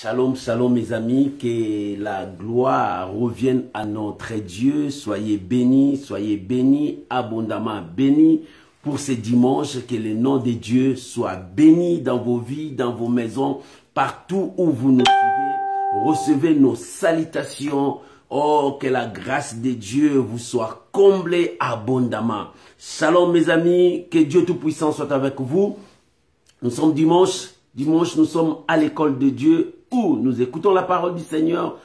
Shalom, shalom mes amis, que la gloire revienne à notre Dieu. Soyez bénis, abondamment bénis pour ce dimanche. Que le nom de Dieu soit béni dans vos vies, dans vos maisons, partout où vous nous suivez. Recevez nos salutations. Oh, que la grâce de Dieu vous soit comblée abondamment. Shalom mes amis, que Dieu Tout-Puissant soit avec vous. Nous sommes dimanche. Dimanche, nous sommes à l'école de Dieu où nous écoutons la parole du Seigneur,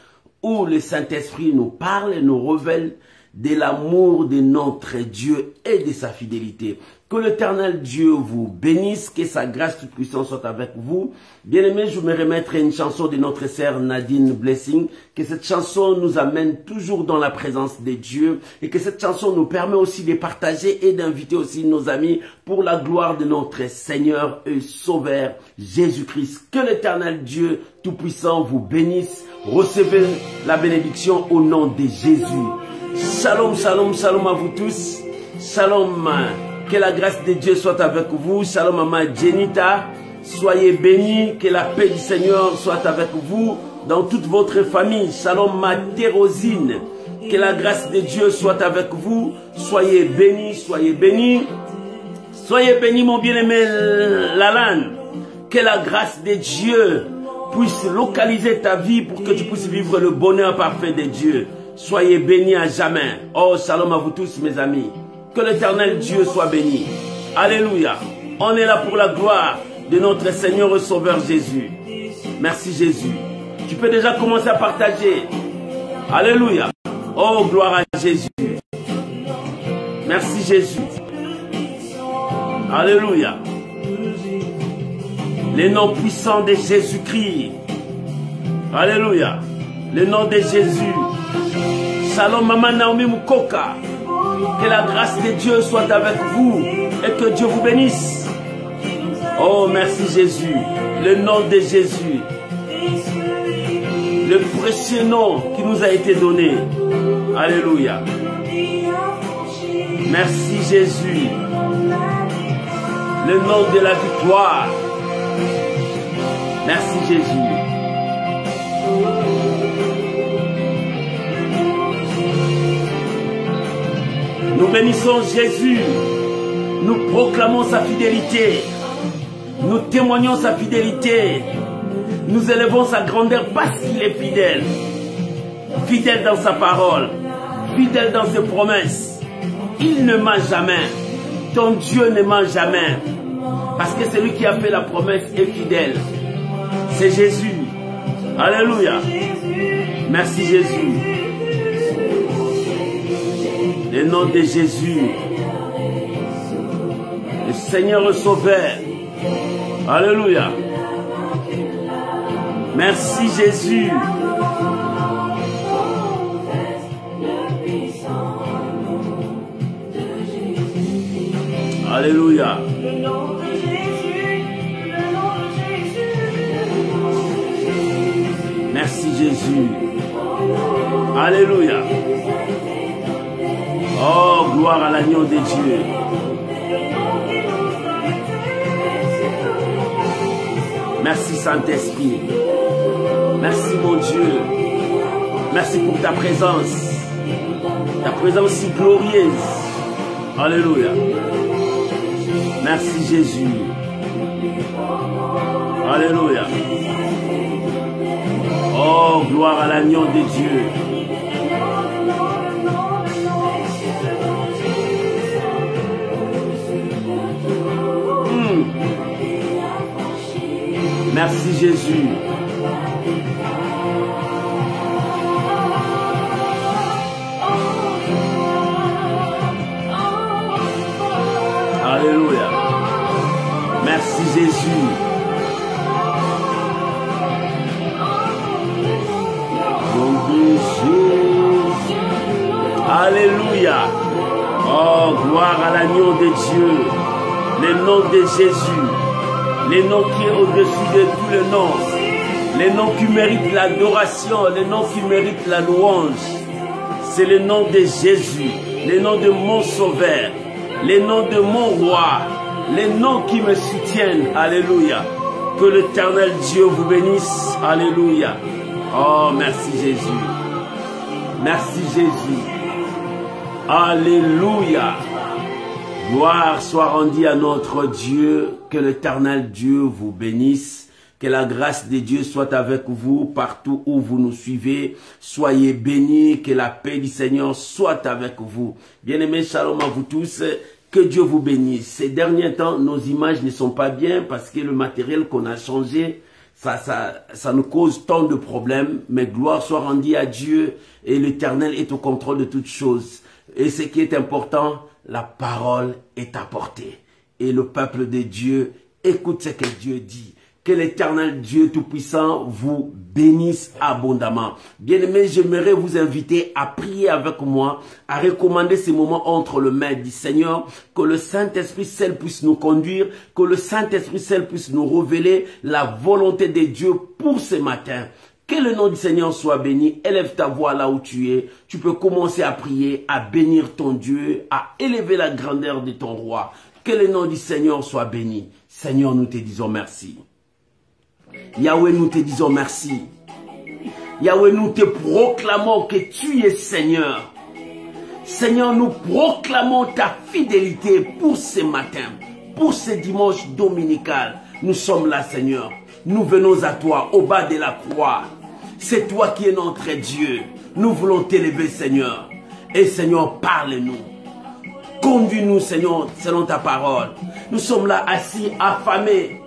où le Saint-Esprit nous parle et nous révèle de l'amour de notre Dieu et de sa fidélité. Que l'Éternel Dieu vous bénisse, que sa grâce toute puissante soit avec vous. Bien-aimés, je me remettrai une chanson de notre sœur Nadine Blessing, que cette chanson nous amène toujours dans la présence de Dieu et que cette chanson nous permet aussi de partager et d'inviter aussi nos amis pour la gloire de notre Seigneur et Sauveur Jésus-Christ. Que l'Éternel Dieu Tout-Puissant vous bénisse. Recevez la bénédiction au nom de Jésus. Shalom, shalom, shalom à vous tous. Shalom. Que la grâce de Dieu soit avec vous. Shalom maman Jenita. Soyez bénis. Que la paix du Seigneur soit avec vous dans toute votre famille. Shalom ma Thérosine. Que la grâce de Dieu soit avec vous. Soyez bénis, soyez bénis. Soyez bénis mon bien-aimé Lalane. Que la grâce de Dieu puisse localiser ta vie pour que tu puisses vivre le bonheur parfait de Dieu. Soyez bénis à jamais. Oh, shalom à vous tous mes amis. Que l'Éternel Dieu soit béni. Alléluia. On est là pour la gloire de notre Seigneur et Sauveur Jésus. Merci Jésus. Tu peux déjà commencer à partager. Alléluia. Oh, gloire à Jésus. Merci Jésus. Alléluia. Le nom puissant de Jésus-Christ. Alléluia. Le nom de Jésus. Shalom maman Naomi Mukoka. Que la grâce de Dieu soit avec vous et que Dieu vous bénisse. Oh, merci Jésus. Le nom de Jésus. Le précieux nom qui nous a été donné. Alléluia. Merci Jésus. Le nom de la victoire. Merci Jésus. Nous bénissons Jésus, nous proclamons sa fidélité, nous témoignons sa fidélité, nous élevons sa grandeur parce qu'il est fidèle, fidèle dans sa parole, fidèle dans ses promesses. Il ne ment jamais, ton Dieu ne ment jamais, parce que celui qui a fait la promesse est fidèle. C'est Jésus. Alléluia. Merci Jésus. Le nom de Jésus, le Seigneur le Sauveur. Alléluia. Merci Jésus. Alléluia. Merci Jésus. Alléluia. Oh, gloire à l'agneau de Dieu. Merci Saint-Esprit. Merci mon Dieu. Merci pour ta présence. Ta présence si glorieuse. Alléluia. Merci Jésus. Alléluia. Oh, gloire à l'agneau de Dieu. Merci Jésus. Alléluia. Merci Jésus. Alléluia. Oh, gloire à l'agneau de Dieu. Le nom de Jésus. Les noms qui est au-dessus de tous les noms. Les noms qui méritent l'adoration. Les noms qui méritent la louange. C'est le nom de Jésus. Le nom de mon Sauveur. Le nom de mon Roi. Les noms qui me soutiennent. Alléluia. Que l'Éternel Dieu vous bénisse. Alléluia. Oh, merci Jésus. Merci Jésus. Alléluia. Gloire soit rendue à notre Dieu. Que l'Éternel Dieu vous bénisse. Que la grâce de Dieu soit avec vous partout où vous nous suivez. Soyez bénis. Que la paix du Seigneur soit avec vous. Bien-aimés, shalom à vous tous. Que Dieu vous bénisse. Ces derniers temps, nos images ne sont pas bien parce que le matériel qu'on a changé, ça nous cause tant de problèmes. Mais gloire soit rendue à Dieu et l'Éternel est au contrôle de toutes choses. Et ce qui est important, la parole est apportée. Et le peuple de Dieu écoute ce que Dieu dit. Que l'Éternel Dieu Tout-Puissant vous bénisse abondamment. Bien-aimés, j'aimerais vous inviter à prier avec moi, à recommander ces moments entre les mains du Seigneur, que le Saint-Esprit seul puisse nous conduire, que le Saint-Esprit seul puisse nous révéler la volonté de Dieu pour ce matin. Que le nom du Seigneur soit béni. Élève ta voix là où tu es. Tu peux commencer à prier, à bénir ton Dieu, à élever la grandeur de ton roi. Que le nom du Seigneur soit béni. Seigneur, nous te disons merci. Yahweh, nous te disons merci. Yahweh, nous te proclamons que tu es Seigneur. Seigneur, nous proclamons ta fidélité pour ce matin, pour ce dimanche dominical. Nous sommes là, Seigneur. Nous venons à toi, au bas de la croix. C'est toi qui es notre Dieu. Nous voulons t'élever, Seigneur. Et Seigneur, parle-nous. Conduis-nous, Seigneur, selon ta parole. Nous sommes là assis, affamés.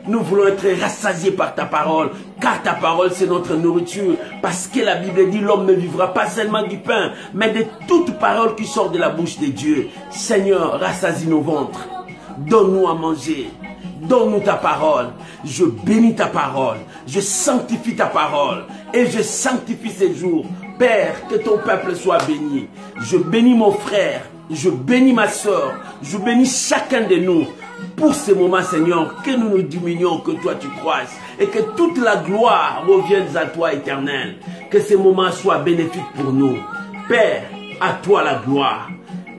Nous voulons être rassasiés par ta parole, car ta parole c'est notre nourriture. Parce que la Bible dit l'homme ne vivra pas seulement du pain, mais de toute parole qui sort de la bouche de Dieu. Seigneur, rassasie nos ventres. Donne-nous à manger. Donne-nous ta parole. Je bénis ta parole. Je sanctifie ta parole. Et je sanctifie ces jours. Père, que ton peuple soit béni. Je bénis mon frère. Je bénis ma soeur. Je bénis chacun de nous. Pour ce moment, Seigneur, que nous nous diminuons, que toi tu croisses. Et que toute la gloire revienne à toi, Éternel. Que ce moment soit bénéfique pour nous. Père, à toi la gloire.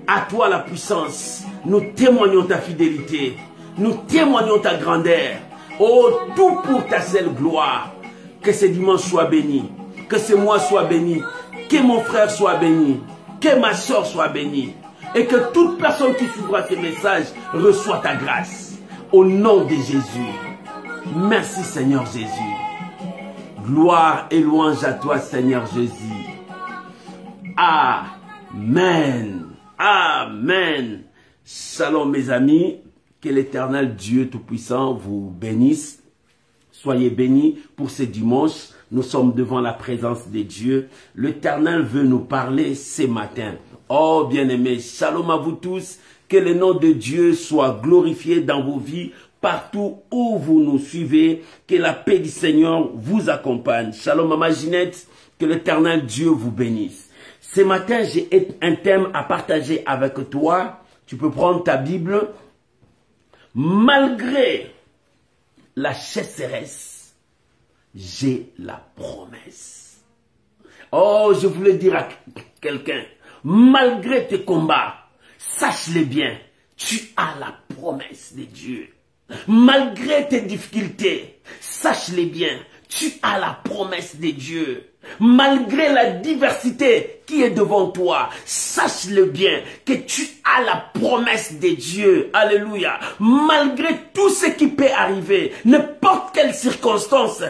À toi la puissance. Nous témoignons ta fidélité. Nous témoignons ta grandeur. Oh, tout pour ta seule gloire. Que ce dimanche soit béni. Que ce mois soit béni. Que mon frère soit béni. Que ma soeur soit bénie. Et que toute personne qui suivra ces messages reçoit ta grâce. Au nom de Jésus. Merci Seigneur Jésus. Gloire et louange à toi Seigneur Jésus. Amen. Amen. Shalom mes amis. Que l'Éternel Dieu Tout-Puissant vous bénisse. Soyez bénis pour ce dimanche. Nous sommes devant la présence de Dieu. L'Éternel veut nous parler ce matin. Oh bien-aimés, shalom à vous tous. Que le nom de Dieu soit glorifié dans vos vies, partout où vous nous suivez. Que la paix du Seigneur vous accompagne. Shalom Maman Ginette. Que l'Éternel Dieu vous bénisse. Ce matin, j'ai un thème à partager avec toi. Tu peux prendre ta Bible. Malgré la sécheresse, j'ai la promesse. Oh, je voulais dire à quelqu'un, malgré tes combats, sache-le bien, tu as la promesse de Dieu. Malgré tes difficultés, sache-le bien, tu as la promesse de Dieu. Malgré la diversité qui est devant toi, sache-le bien que tu as la promesse de Dieu. Alléluia. Malgré tout ce qui peut arriver, n'importe quelle circonstance,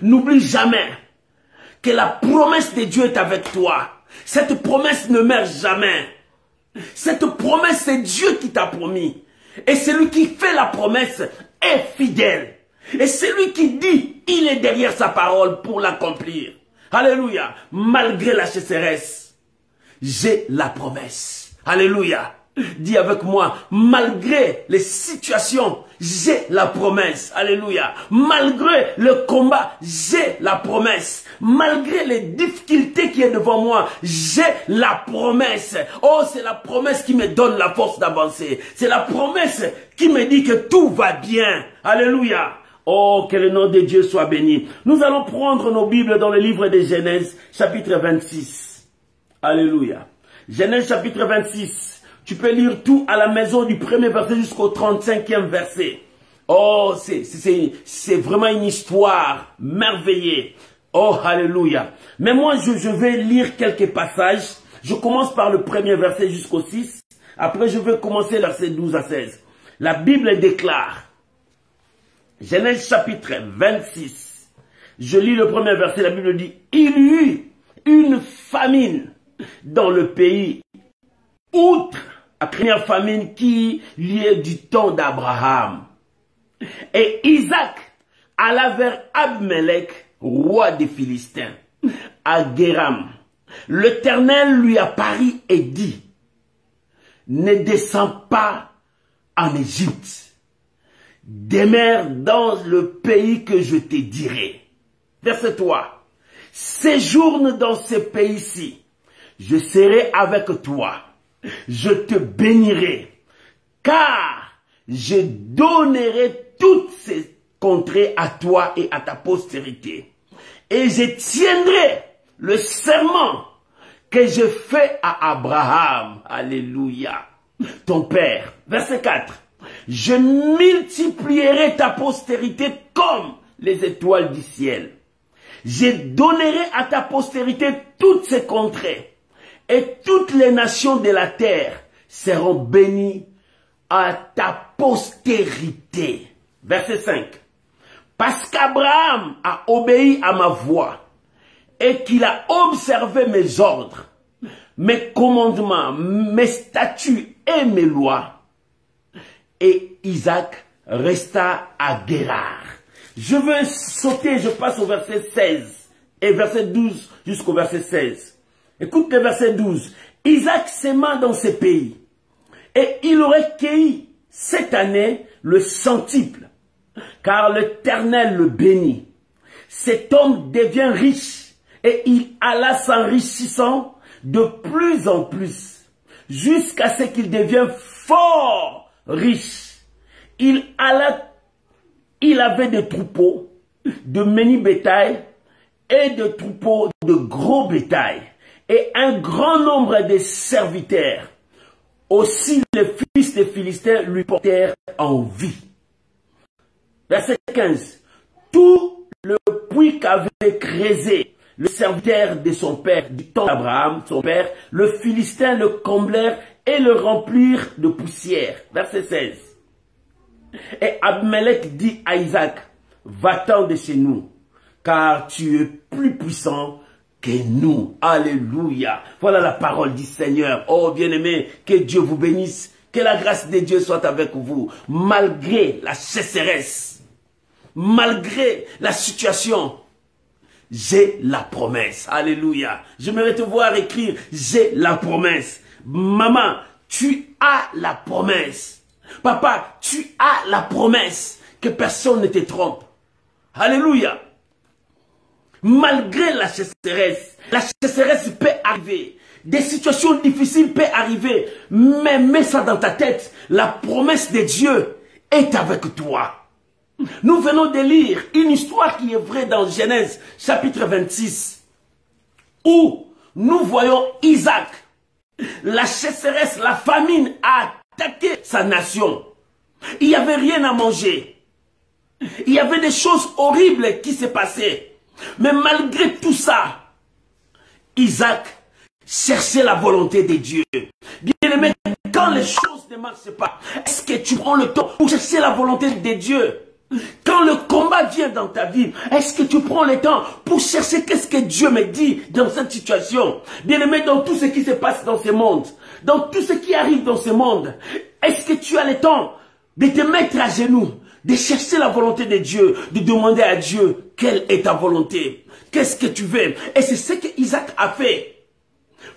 n'oublie jamais que la promesse de Dieu est avec toi. Cette promesse ne meurt jamais. Cette promesse, c'est Dieu qui t'a promis. Et celui qui fait la promesse est fidèle. Et celui qui dit, il est derrière sa parole pour l'accomplir. Alléluia. Malgré la sécheresse, j'ai la promesse. Alléluia. Dis avec moi, malgré les situations, j'ai la promesse. Alléluia. Malgré le combat, j'ai la promesse. Malgré les difficultés qui est devant moi, j'ai la promesse. Oh, c'est la promesse qui me donne la force d'avancer. C'est la promesse qui me dit que tout va bien. Alléluia. Oh, que le nom de Dieu soit béni. Nous allons prendre nos Bibles dans le livre de Genèse, chapitre 26. Alléluia. Genèse, chapitre 26. Tu peux lire tout à la maison du premier verset jusqu'au 35e verset. Oh, c'est vraiment une histoire merveilleuse. Oh, alléluia. Mais moi, je vais lire quelques passages. Je commence par le premier verset jusqu'au 6. Après, je vais commencer verset 12 à 16. La Bible déclare, Genèse chapitre 26. Je lis le premier verset, la Bible dit, il y eut une famine dans le pays, outre la première famine qui liait du temps d'Abraham. Et Isaac alla vers Abimelech, roi des Philistins, à Guéram. L'Éternel lui apparut et dit, ne descends pas en Égypte, demeure dans le pays que je te dirai. Verset 3. Séjourne dans ce pays-ci, je serai avec toi, je te bénirai, car je donnerai toutes ces contrées à toi et à ta postérité. Et je tiendrai le serment que je fais à Abraham, alléluia, ton père. Verset 4. Je multiplierai ta postérité comme les étoiles du ciel. Je donnerai à ta postérité toutes ces contrées, et toutes les nations de la terre seront bénies à ta postérité. Verset 5. Parce qu'Abraham a obéi à ma voix, et qu'il a observé mes ordres, mes commandements, mes statuts et mes lois. Et Isaac resta à Guérar. Je veux sauter, je passe au verset 16 et verset 12 jusqu'au verset 16. Écoute le verset 12. Isaac s'aima dans ce pays, et il aurait cueilli cette année le centuple, car l'Éternel le bénit. Cet homme devient riche, et il alla s'enrichissant de plus en plus, jusqu'à ce qu'il devienne fort riche. Il avait des troupeaux de menu bétail et de troupeaux de gros bétail, et un grand nombre de serviteurs. Aussi les fils des Philistins lui portèrent envie. Verset 15. Tout le puits qu'avait creusé le serviteur de son père, du temps d'Abraham, son père, le Philistin le comblèrent et le remplirent de poussière. Verset 16. Et Abimelech dit à Isaac, va-t'en de chez nous, car tu es plus puissant que nous. Alléluia. Voilà la parole du Seigneur. Oh bien-aimé, que Dieu vous bénisse, que la grâce de Dieu soit avec vous, malgré la sécheresse, malgré la situation. J'ai la promesse. Alléluia. J'aimerais te voir écrire, j'ai la promesse. Maman, tu as la promesse. Papa, tu as la promesse que personne ne te trompe. Alléluia. Malgré la sécheresse peut arriver. Des situations difficiles peuvent arriver. Mais mets ça dans ta tête. La promesse de Dieu est avec toi. Nous venons de lire une histoire qui est vraie dans Genèse chapitre 26, où nous voyons Isaac. La sécheresse, la famine a attaqué sa nation. Il n'y avait rien à manger. Il y avait des choses horribles qui se passaient. Mais malgré tout ça, Isaac cherchait la volonté de Dieu. Bien-aimé, quand les choses ne marchent pas, est-ce que tu prends le temps pour chercher la volonté de Dieu? Quand le combat vient dans ta vie, est-ce que tu prends le temps pour chercher qu'est-ce que Dieu me dit dans cette situation? Bien-aimé, dans tout ce qui se passe dans ce monde, dans tout ce qui arrive dans ce monde, est-ce que tu as le temps de te mettre à genoux, de chercher la volonté de Dieu, de demander à Dieu quelle est ta volonté? Qu'est-ce que tu veux? Et c'est ce que Isaac a fait.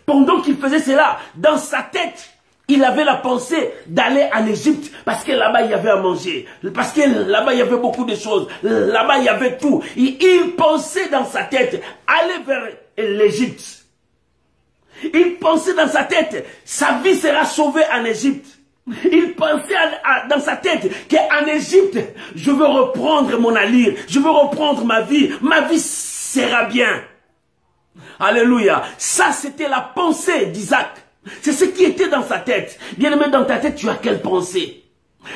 Pendant qu'il faisait cela, dans sa tête, il avait la pensée d'aller en Égypte parce que là-bas il y avait à manger, parce que là-bas il y avait beaucoup de choses, là-bas il y avait tout. Et il pensait dans sa tête aller vers l'Égypte. Il pensait dans sa tête, sa vie sera sauvée en Égypte. Il pensait dans sa tête qu'en Égypte, je veux reprendre mon allure, je veux reprendre ma vie sera bien. Alléluia. Ça c'était la pensée d'Isaac. C'est ce qui était dans sa tête. Bien-aimé, dans ta tête, tu as quelle pensée?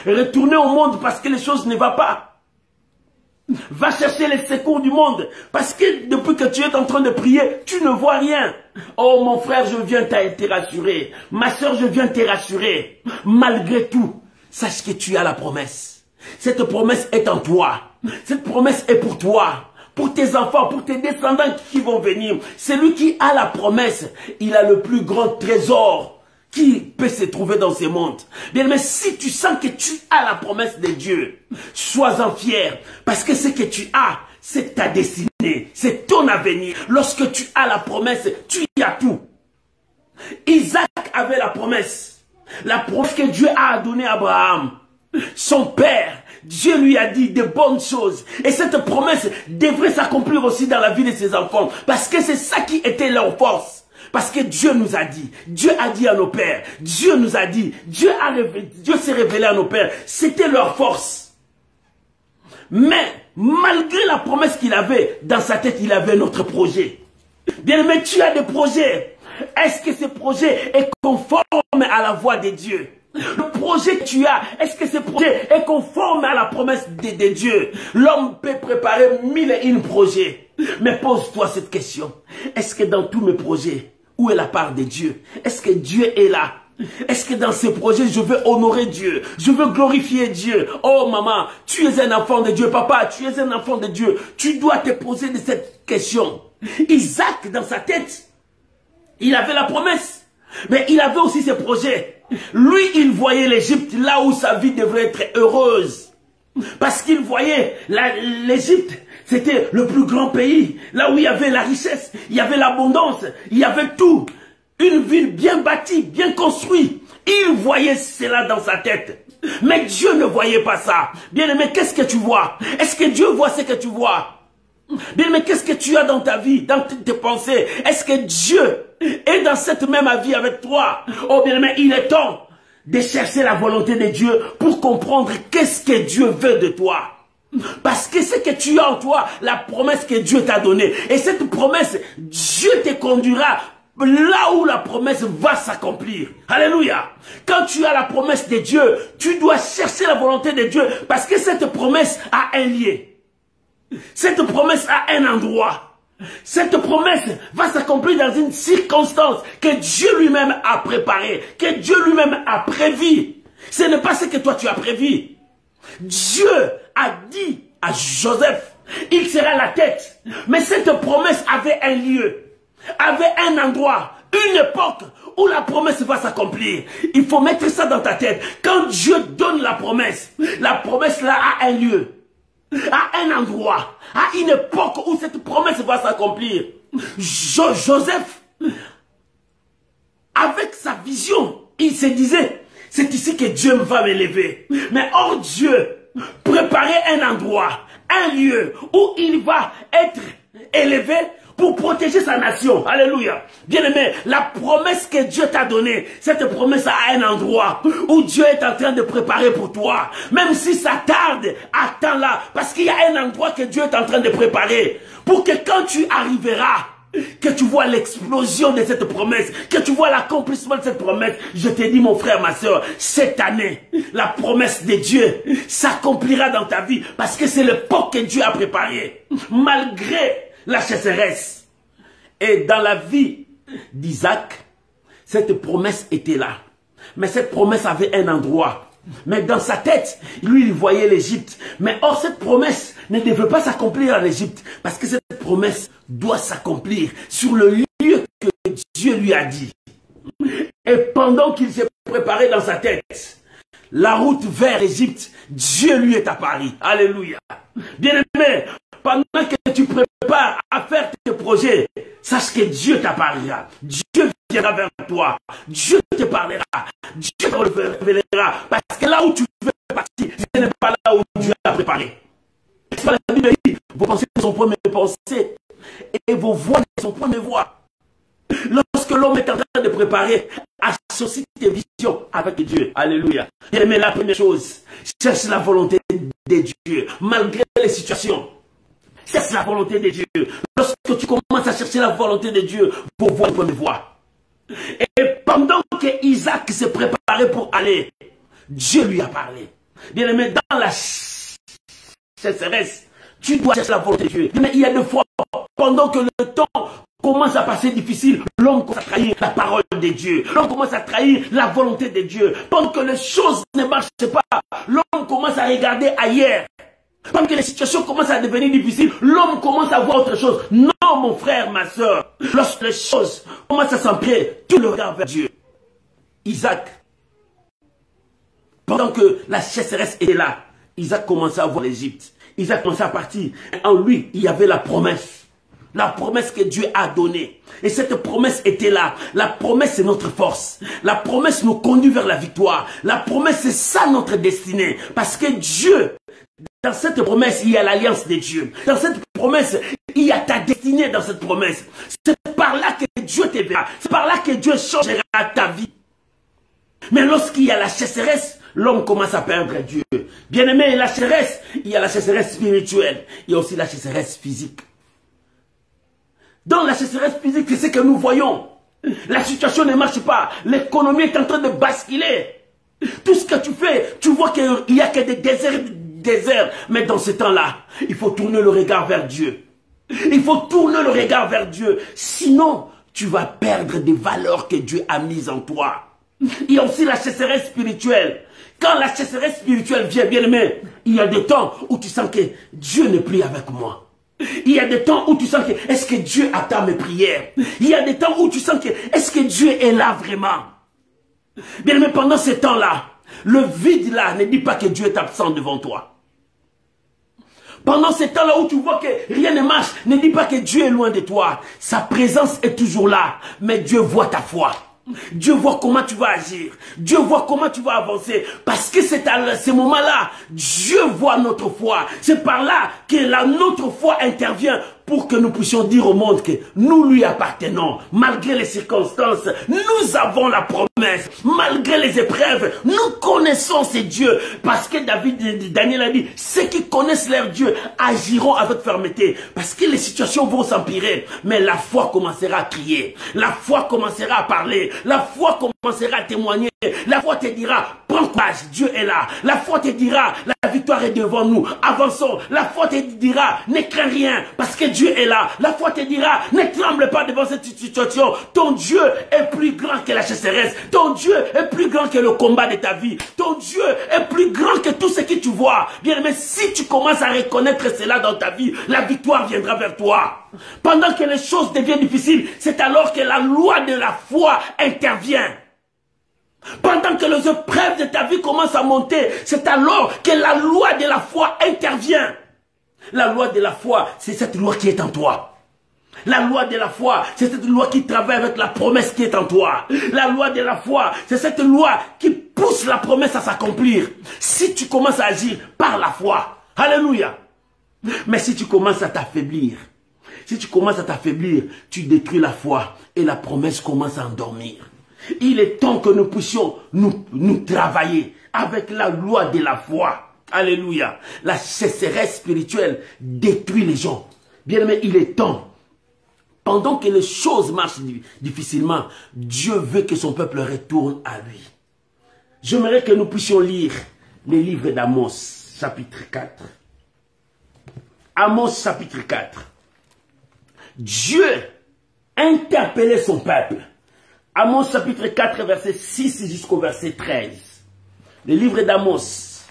retourner au monde parce que les choses ne vont pas. Va chercher les secours du monde. Parce que depuis que tu es en train de prier, tu ne vois rien. Oh mon frère, je viens te rassurer. Ma soeur, je viens te rassurer. Malgré tout, sache que tu as la promesse. Cette promesse est en toi. Cette promesse est pour toi. Pour tes enfants, pour tes descendants qui vont venir. Celui qui a la promesse, il a le plus grand trésor qui peut se trouver dans ce monde. Bien, mais si tu sens que tu as la promesse de Dieu, sois-en fier. Parce que ce que tu as, c'est ta destinée. C'est ton avenir. Lorsque tu as la promesse, tu y as tout. Isaac avait la promesse. La promesse que Dieu a donnée à Abraham. Son père, Dieu lui a dit de bonnes choses. Et cette promesse devrait s'accomplir aussi dans la vie de ses enfants. Parce que c'est ça qui était leur force. Parce que Dieu nous a dit, Dieu a dit à nos pères, Dieu nous a dit, Dieu s'est révélé à nos pères. C'était leur force. Mais malgré la promesse qu'il avait, dans sa tête, il avait un autre projet. Bien aimé, tu as des projets. Est-ce que ce projet est conforme à la voix de Dieu? Le projet que tu as, est-ce que ce projet est conforme à la promesse de Dieu? L'homme peut préparer 1001 projets. Mais pose-toi cette question. Est-ce que dans tous mes projets, où est la part de Dieu? Est-ce que Dieu est là? Est-ce que dans ces projets, je veux honorer Dieu? Je veux glorifier Dieu? Oh maman, tu es un enfant de Dieu. Papa, tu es un enfant de Dieu. Tu dois te poser de cette question. Isaac, dans sa tête, il avait la promesse. Mais il avait aussi ses projets. Lui, il voyait l'Égypte là où sa vie devrait être heureuse. Parce qu'il voyait l'Égypte, c'était le plus grand pays. Là où il y avait la richesse, il y avait l'abondance, il y avait tout. Une ville bien bâtie, bien construite. Il voyait cela dans sa tête. Mais Dieu ne voyait pas ça. Bien aimé, qu'est-ce que tu vois? Est-ce que Dieu voit ce que tu vois? Bien aimé, qu'est-ce que tu as dans ta vie, dans tes pensées? Est-ce que Dieu est dans cette même vie avec toi? Oh bien aimé, il est temps de chercher la volonté de Dieu pour comprendre qu'est-ce que Dieu veut de toi. Parce que ce que tu as en toi, la promesse que Dieu t'a donnée. Et cette promesse, Dieu te conduira là où la promesse va s'accomplir. Alléluia. Quand tu as la promesse de Dieu, tu dois chercher la volonté de Dieu. Parce que cette promesse a un lien. Cette promesse a un endroit. Cette promesse va s'accomplir dans une circonstance que Dieu lui-même a préparée, que Dieu lui-même a prévu. Ce n'est pas ce que toi tu as prévu. Dieu a dit à Joseph, il sera la tête. Mais cette promesse avait un lieu, avait un endroit, une époque où la promesse va s'accomplir. Il faut mettre ça dans ta tête. Quand Dieu donne la promesse là a un lieu, à un endroit, à une époque où cette promesse va s'accomplir. Joseph, avec sa vision, il se disait, c'est ici que Dieu va m'élever. Mais hors Dieu, préparer un endroit, un lieu où il va être élevé pour protéger sa nation. Alléluia. Bien-aimé, la promesse que Dieu t'a donnée, cette promesse a un endroit où Dieu est en train de préparer pour toi. Même si ça tarde, attends-la. Parce qu'il y a un endroit que Dieu est en train de préparer. Pour que quand tu arriveras, que tu vois l'explosion de cette promesse, que tu vois l'accomplissement de cette promesse, je te dis mon frère, ma soeur, cette année, la promesse de Dieu s'accomplira dans ta vie. Parce que c'est l'époque que Dieu a préparée. Malgré la sécheresse. Et dans la vie d'Isaac, cette promesse était là. Mais cette promesse avait un endroit. Mais dans sa tête, lui, il voyait l'Égypte. Mais or, cette promesse ne devait pas s'accomplir en Égypte. Parce que cette promesse doit s'accomplir sur le lieu que Dieu lui a dit. Et pendant qu'il s'est préparé dans sa tête, la route vers l'Égypte, Dieu lui est apparu. Alléluia. Bien-aimé, pendant que tu prépares à faire tes projets, sache que Dieu t'apparira. Dieu viendra vers toi. Dieu te parlera. Dieu te révélera. Parce que là où tu veux partir, ce n'est pas là où Dieu a préparé. La Bible dit, vos pensées sont point mes pensées et vos voix ne sont point mes voix. Lorsque l'homme est en train de préparer, associe tes visions avec Dieu. Alléluia. Mais la première chose, cherche la volonté de Dieu, malgré les situations. Cherche la volonté de Dieu. Lorsque tu commences à chercher la volonté de Dieu, vos voix ne peuvent voir. Et pendant que Isaac s'est préparé pour aller, Dieu lui a parlé. Bien-aimé, dans la sécheresse, tu dois chercher la volonté de Dieu. Mais il y a des fois, pendant que le temps commence à passer difficile, l'homme commence à trahir la parole de Dieu. L'homme commence à trahir la volonté de Dieu. Pendant que les choses ne marchent pas, l'homme commence à regarder ailleurs. Pendant que les situations commencent à devenir difficiles, l'homme commence à voir autre chose. Non, mon frère, ma soeur, lorsque les choses commencent à s'empirer, tu le regardes vers Dieu. Isaac, pendant que la sécheresse était là, Isaac commençait à voir l'Égypte. Isaac commençait à partir. En lui, il y avait la promesse. La promesse que Dieu a donnée. Et cette promesse était là. La promesse, c'est notre force. La promesse nous conduit vers la victoire. La promesse, c'est ça notre destinée. Parce que Dieu, dans cette promesse, il y a l'alliance de Dieu. Dans cette promesse, il y a ta destinée dans cette promesse. C'est par là que Dieu te verra. C'est par là que Dieu changera ta vie. Mais lorsqu'il y a la sécheresse, l'homme commence à perdre Dieu. Bien-aimé, la sécheresse, il y a la sécheresse spirituelle. Il y a aussi la sécheresse physique. Dans la sécheresse physique, c'est ce que nous voyons. La situation ne marche pas. L'économie est en train de basculer. Tout ce que tu fais, tu vois qu'il n'y a que des déserts. Mais dans ce temps-là, il faut tourner le regard vers Dieu. Il faut tourner le regard vers Dieu. Sinon, tu vas perdre des valeurs que Dieu a mises en toi. Il y a aussi la sécheresse spirituelle. Quand la sécheresse spirituelle vient, bien aimé, il y a des temps où tu sens que Dieu n'est plus avec moi. Il y a des temps où tu sens que est-ce que Dieu attend mes prières. Il y a des temps où tu sens que est-ce que Dieu est là vraiment. Bien aimé, pendant ce temps-là, le vide là ne dit pas que Dieu est absent devant toi. Pendant ce temps-là où tu vois que rien ne marche, ne dis pas que Dieu est loin de toi. Sa présence est toujours là, mais Dieu voit ta foi. Dieu voit comment tu vas agir. Dieu voit comment tu vas avancer. Parce que c'est à ce moment-là, Dieu voit notre foi. C'est par là que notre foi intervient pour que nous puissions dire au monde que nous lui appartenons. Malgré les circonstances, nous avons la promesse. Malgré les épreuves, nous connaissons ces dieux. Parce que Daniel a dit, ceux qui connaissent leur Dieu agiront avec fermeté. Parce que les situations vont s'empirer. Mais la foi commencera à crier. La foi commencera à parler. La foi commencera à témoigner. La foi te dira, prends courage, Dieu est là. La foi te dira, la victoire est devant nous. Avançons. La foi te dira, ne crains rien, parce que Dieu est là. La foi te dira, ne tremble pas devant cette situation. Ton Dieu est plus grand que la sécheresse. Ton Dieu est plus grand que le combat de ta vie. Ton Dieu est plus grand que tout ce que tu vois. Bien aimé, si tu commences à reconnaître cela dans ta vie, la victoire viendra vers toi. Pendant que les choses deviennent difficiles, c'est alors que la loi de la foi intervient. Pendant que les épreuves de ta vie commencent à monter, c'est alors que la loi de la foi intervient. La loi de la foi, c'est cette loi qui est en toi. La loi de la foi, c'est cette loi qui travaille avec la promesse qui est en toi. La loi de la foi, c'est cette loi qui pousse la promesse à s'accomplir. Si tu commences à agir par la foi, alléluia. Mais si tu commences à t'affaiblir, tu détruis la foi et la promesse commence à endormir. Il est temps que nous puissions nous travailler avec la loi de la foi. Alléluia. La sécheresse spirituelle détruit les gens. Bien aimé, il est temps. Pendant que les choses marchent difficilement, Dieu veut que son peuple retourne à lui. J'aimerais que nous puissions lire les livres d'Amos, chapitre 4. Amos, chapitre 4. Dieu interpellait son peuple. Amos chapitre 4, verset 6 jusqu'au verset 13. Le livre d'Amos,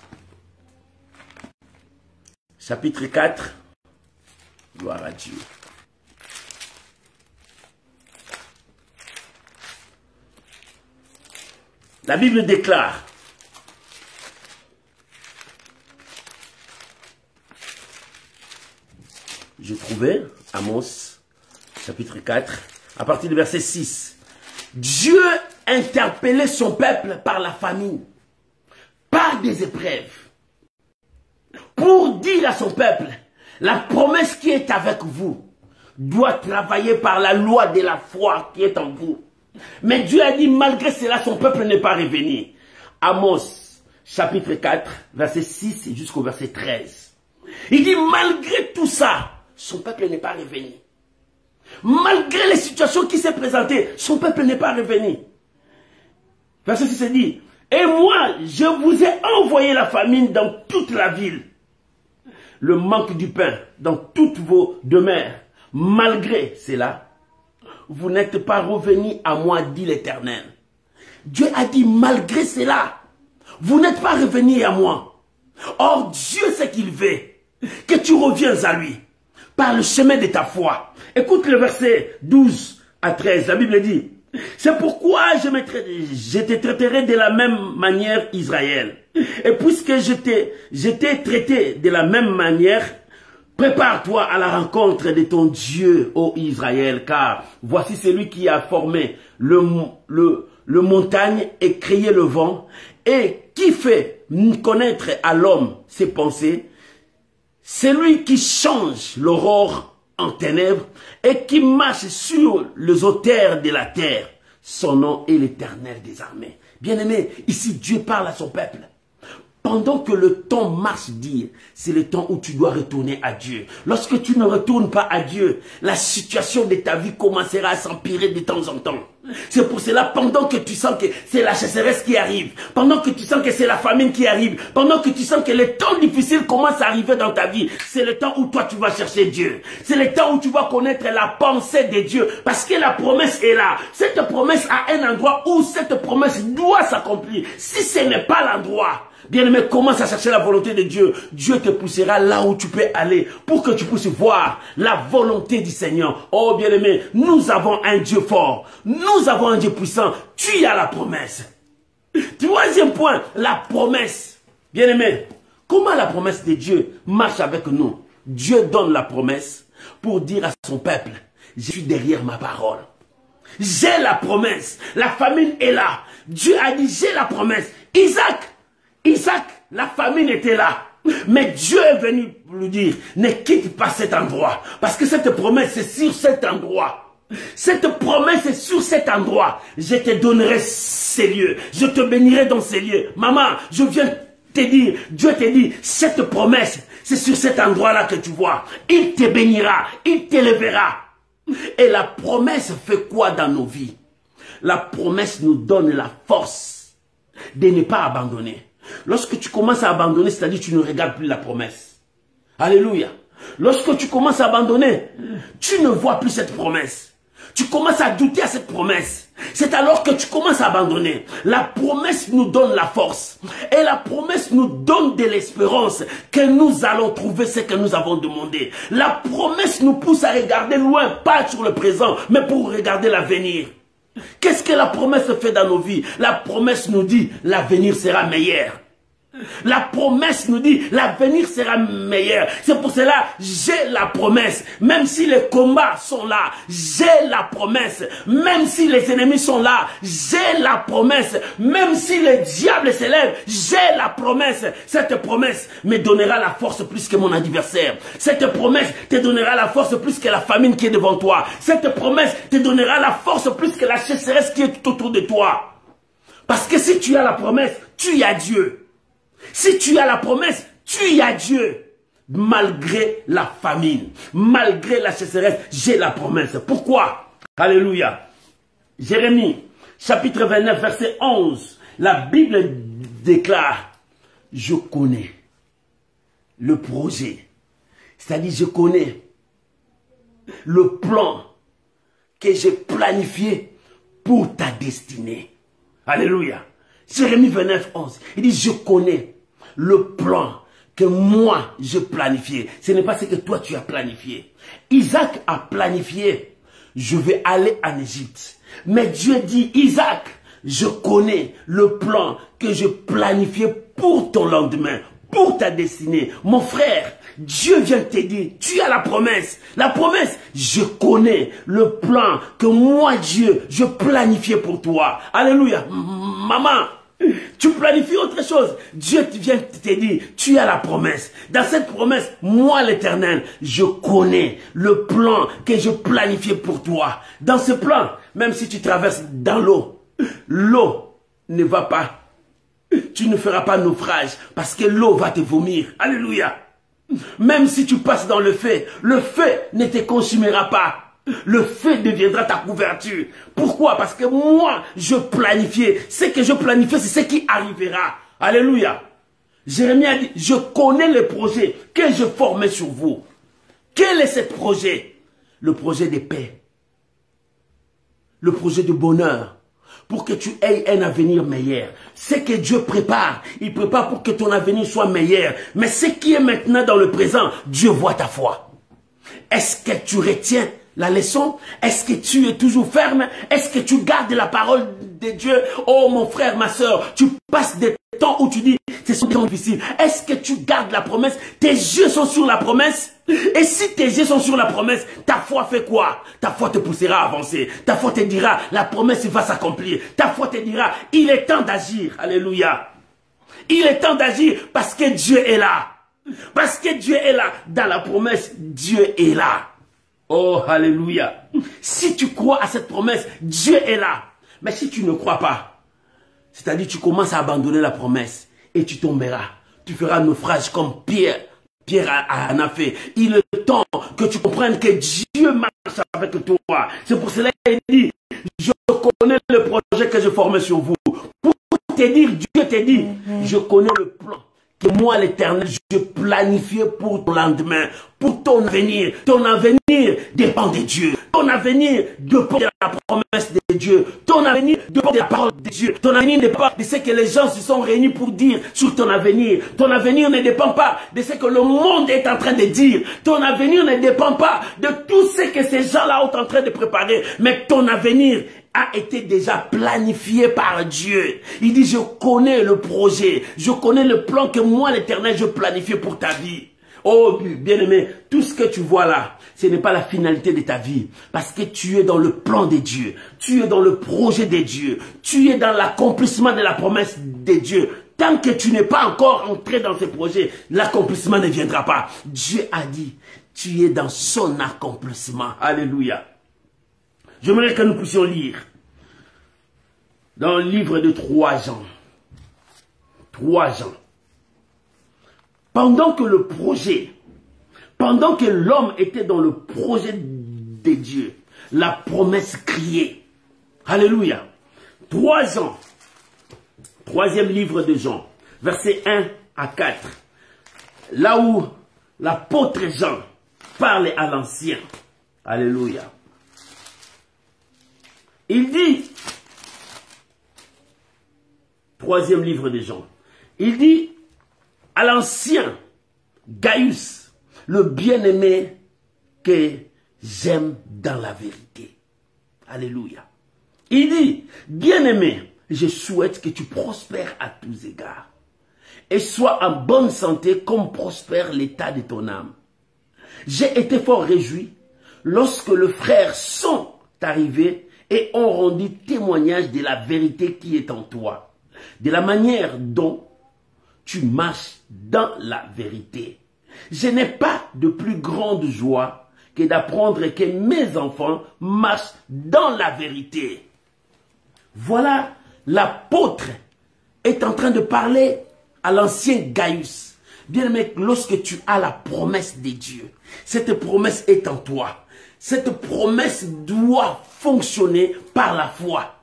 chapitre 4, gloire à Dieu. La Bible déclare, je trouvais Amos chapitre 4, à partir du verset 6. Dieu interpellait son peuple par la famine, par des épreuves, pour dire à son peuple, la promesse qui est avec vous doit travailler par la loi de la foi qui est en vous. Mais Dieu a dit, malgré cela, son peuple n'est pas revenu. Amos, chapitre 4, verset 6 jusqu'au verset 13. Il dit, malgré tout ça, son peuple n'est pas revenu. Malgré les situations qui s'est présentées, son peuple n'est pas revenu. Verset 6 dit, Et moi, je vous ai envoyé la famine dans toute la ville. Le manque du pain dans toutes vos demeures. Malgré cela, vous n'êtes pas revenus à moi, dit l'Éternel. Dieu a dit, malgré cela, vous n'êtes pas revenus à moi. Or, Dieu sait qu'il veut que tu reviennes à lui par le chemin de ta foi. Écoute le verset 12 à 13. La Bible dit, c'est pourquoi je te traiterai de la même manière, Israël. Et puisque je t'ai traité de la même manière, prépare-toi à la rencontre de ton Dieu, ô Israël, car voici celui qui a formé le montagne et créé le vent, et qui fait connaître à l'homme ses pensées, celui qui change l'aurore en ténèbres et qui marche sur les hauteurs de la terre. Son nom est l'Éternel des armées. Bien-aimé, ici Dieu parle à son peuple. Pendant que le temps marche dire, c'est le temps où tu dois retourner à Dieu. Lorsque tu ne retournes pas à Dieu, la situation de ta vie commencera à s'empirer de temps en temps. C'est pour cela, pendant que tu sens que c'est la sécheresse qui arrive, pendant que tu sens que c'est la famine qui arrive, pendant que tu sens que les temps difficiles commencent à arriver dans ta vie, c'est le temps où toi tu vas chercher Dieu. C'est le temps où tu vas connaître la pensée de Dieu, parce que la promesse est là. Cette promesse a un endroit où cette promesse doit s'accomplir. Si ce n'est pas l'endroit, bien-aimé, commence à chercher la volonté de Dieu. Dieu te poussera là où tu peux aller pour que tu puisses voir la volonté du Seigneur. Oh bien-aimé, nous avons un Dieu fort. Nous avons un Dieu puissant. Tu as la promesse. Troisième point, la promesse. Bien-aimé, comment la promesse de Dieu marche avec nous? Dieu donne la promesse pour dire à son peuple, je suis derrière ma parole. J'ai la promesse. La famine est là. Dieu a dit, j'ai la promesse. Isaac, la famine était là. Mais Dieu est venu lui dire, ne quitte pas cet endroit. Parce que cette promesse est sur cet endroit. Cette promesse est sur cet endroit. Je te donnerai ces lieux. Je te bénirai dans ces lieux. Maman, je viens te dire, Dieu te dit, cette promesse, c'est sur cet endroit-là que tu vois. Il te bénira, il t'élèvera. Et la promesse fait quoi dans nos vies? La promesse nous donne la force de ne pas abandonner. Lorsque tu commences à abandonner, c'est-à-dire que tu ne regardes plus la promesse. Alléluia. Lorsque tu commences à abandonner, tu ne vois plus cette promesse. Tu commences à douter à cette promesse. C'est alors que tu commences à abandonner. La promesse nous donne la force. Et la promesse nous donne de l'espérance que nous allons trouver ce que nous avons demandé. La promesse nous pousse à regarder loin, pas sur le présent, mais pour regarder l'avenir. Qu'est-ce que la promesse fait dans nos vies? La promesse nous dit, l'avenir sera meilleur. La promesse nous dit, l'avenir sera meilleur. C'est pour cela, j'ai la promesse. Même si les combats sont là, j'ai la promesse. Même si les ennemis sont là, j'ai la promesse. Même si le diable s'élève, j'ai la promesse. Cette promesse me donnera la force plus que mon adversaire. Cette promesse te donnera la force plus que la famine qui est devant toi. Cette promesse te donnera la force plus que la sécheresse qui est tout autour de toi. Parce que si tu as la promesse, tu as Dieu. Si tu as la promesse, tu as Dieu. Malgré la famine, malgré la sécheresse, j'ai la promesse. Pourquoi? Alléluia. Jérémie, chapitre 29, verset 11. La Bible déclare, je connais le projet. C'est-à-dire, je connais le plan que j'ai planifié pour ta destinée. Alléluia. Jérémie 29, 11. Il dit, je connais le plan que moi, je planifié. Ce n'est pas ce que toi, tu as planifié. Isaac a planifié, je vais aller en Égypte. Mais Dieu dit, Isaac, je connais le plan que je planifié pour ton lendemain, pour ta destinée. Mon frère, Dieu vient te dire, tu as la promesse. La promesse, je connais le plan que moi, Dieu, je planifié pour toi. Alléluia. Maman, tu planifies autre chose. Dieu vient te dire, tu as la promesse. Dans cette promesse, moi l'Éternel, je connais le plan que je planifié pour toi. Dans ce plan, même si tu traverses dans l'eau, l'eau ne va pas. Tu ne feras pas naufrage parce que l'eau va te vomir. Alléluia. Même si tu passes dans le feu ne te consumera pas. Le feu deviendra ta couverture. Pourquoi? Parce que moi, je planifiais. Ce que je planifiais, c'est ce qui arrivera. Alléluia. Jérémie a dit, je connais le projet que je formais sur vous. Quel est ce projet? Le projet de paix. Le projet de bonheur. Pour que tu aies un avenir meilleur. Ce que Dieu prépare, il prépare pour que ton avenir soit meilleur. Mais ce qui est maintenant dans le présent, Dieu voit ta foi. Est-ce que tu retiens la leçon? Est-ce que tu es toujours ferme? Est-ce que tu gardes la parole de Dieu? Oh mon frère, ma soeur, tu passes des temps où tu dis, c'est sont temps difficile. Est-ce que tu gardes la promesse? Tes yeux sont sur la promesse? Et si tes yeux sont sur la promesse, ta foi fait quoi? Ta foi te poussera à avancer. Ta foi te dira, la promesse va s'accomplir. Ta foi te dira, il est temps d'agir. Alléluia. Il est temps d'agir parce que Dieu est là. Parce que Dieu est là. Dans la promesse, Dieu est là. Oh, alléluia. Si tu crois à cette promesse, Dieu est là. Mais si tu ne crois pas, c'est-à-dire tu commences à abandonner la promesse et tu tomberas. Tu feras naufrage comme Pierre en a fait. Il est temps que tu comprennes que Dieu marche avec toi. C'est pour cela qu'il dit, je connais le projet que je formais sur vous. Pour te dire, Dieu te dit, je connais le plan que moi l'Éternel, je planifiais pour ton lendemain, pour ton avenir. Ton avenir dépend de Dieu. Ton avenir dépend de la promesse de Dieu. Ton avenir dépend de la parole de Dieu. Ton avenir dépend de ce que les gens se sont réunis pour dire sur ton avenir. Ton avenir ne dépend pas de ce que le monde est en train de dire. Ton avenir ne dépend pas de tout ce que ces gens-là sont en train de préparer. Mais ton avenir a été déjà planifié par Dieu. Il dit, je connais le projet, je connais le plan que moi, l'Éternel, je planifiais pour ta vie. Oh, bien-aimé, tout ce que tu vois là, ce n'est pas la finalité de ta vie. Parce que tu es dans le plan de Dieu. Tu es dans le projet de Dieu. Tu es dans l'accomplissement de la promesse de Dieu. Tant que tu n'es pas encore entré dans ce projet, l'accomplissement ne viendra pas. Dieu a dit, tu es dans son accomplissement. Alléluia. J'aimerais que nous puissions lire dans le livre de 3 Jean. 3 Jean. Pendant que le projet, pendant que l'homme était dans le projet de Dieu, la promesse criait. Alléluia. 3 Jean, 3e livre de Jean, versets 1 à 4. Là où l'apôtre Jean parle à l'ancien. Alléluia. Il dit, 3e livre de Jean, il dit à l'ancien Gaius, le bien-aimé que j'aime dans la vérité. Alléluia. Il dit, bien-aimé, je souhaite que tu prospères à tous égards et sois en bonne santé comme prospère l'état de ton âme. J'ai été fort réjoui lorsque le frère sont arrivés et ont rendu témoignage de la vérité qui est en toi, de la manière dont tu marches dans la vérité. Je n'ai pas de plus grande joie que d'apprendre que mes enfants marchent dans la vérité. Voilà, l'apôtre est en train de parler à l'ancien Gaius. Bien-aimé, lorsque tu as la promesse de Dieu, cette promesse est en toi. Cette promesse doit fonctionner par la foi.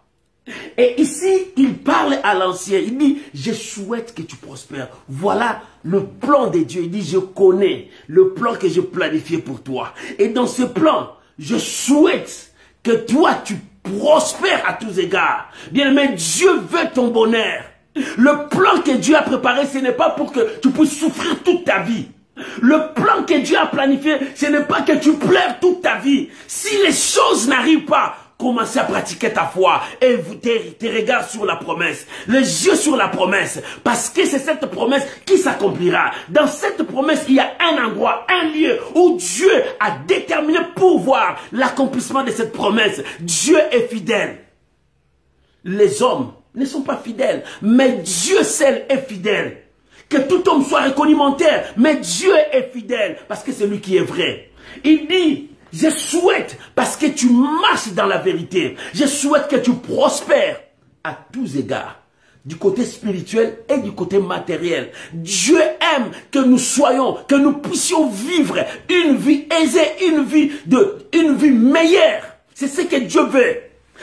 Et ici, il parle à l'ancien. Il dit, je souhaite que tu prospères. Voilà le plan de Dieu. Il dit, je connais le plan que j'ai planifié pour toi. Et dans ce plan, je souhaite que toi, tu prospères à tous égards. Bien aimé, Dieu veut ton bonheur. Le plan que Dieu a préparé, ce n'est pas pour que tu puisses souffrir toute ta vie. Le plan que Dieu a planifié, ce n'est pas que tu pleures toute ta vie. Si les choses n'arrivent pas, commencez à pratiquer ta foi et tes regards sur la promesse, les yeux sur la promesse, parce que c'est cette promesse qui s'accomplira. Dans cette promesse, il y a un endroit, un lieu où Dieu a déterminé pour voir l'accomplissement de cette promesse. Dieu est fidèle. Les hommes ne sont pas fidèles, mais Dieu seul est fidèle. Que tout homme soit reconnu menteur, mais Dieu est fidèle, parce que c'est lui qui est vrai. Il dit, je souhaite, parce que tu marches dans la vérité, je souhaite que tu prospères à tous égards. du côté spirituel et du côté matériel. Dieu aime que nous soyons, que nous puissions vivre une vie aisée, une vie meilleure. C'est ce que Dieu veut.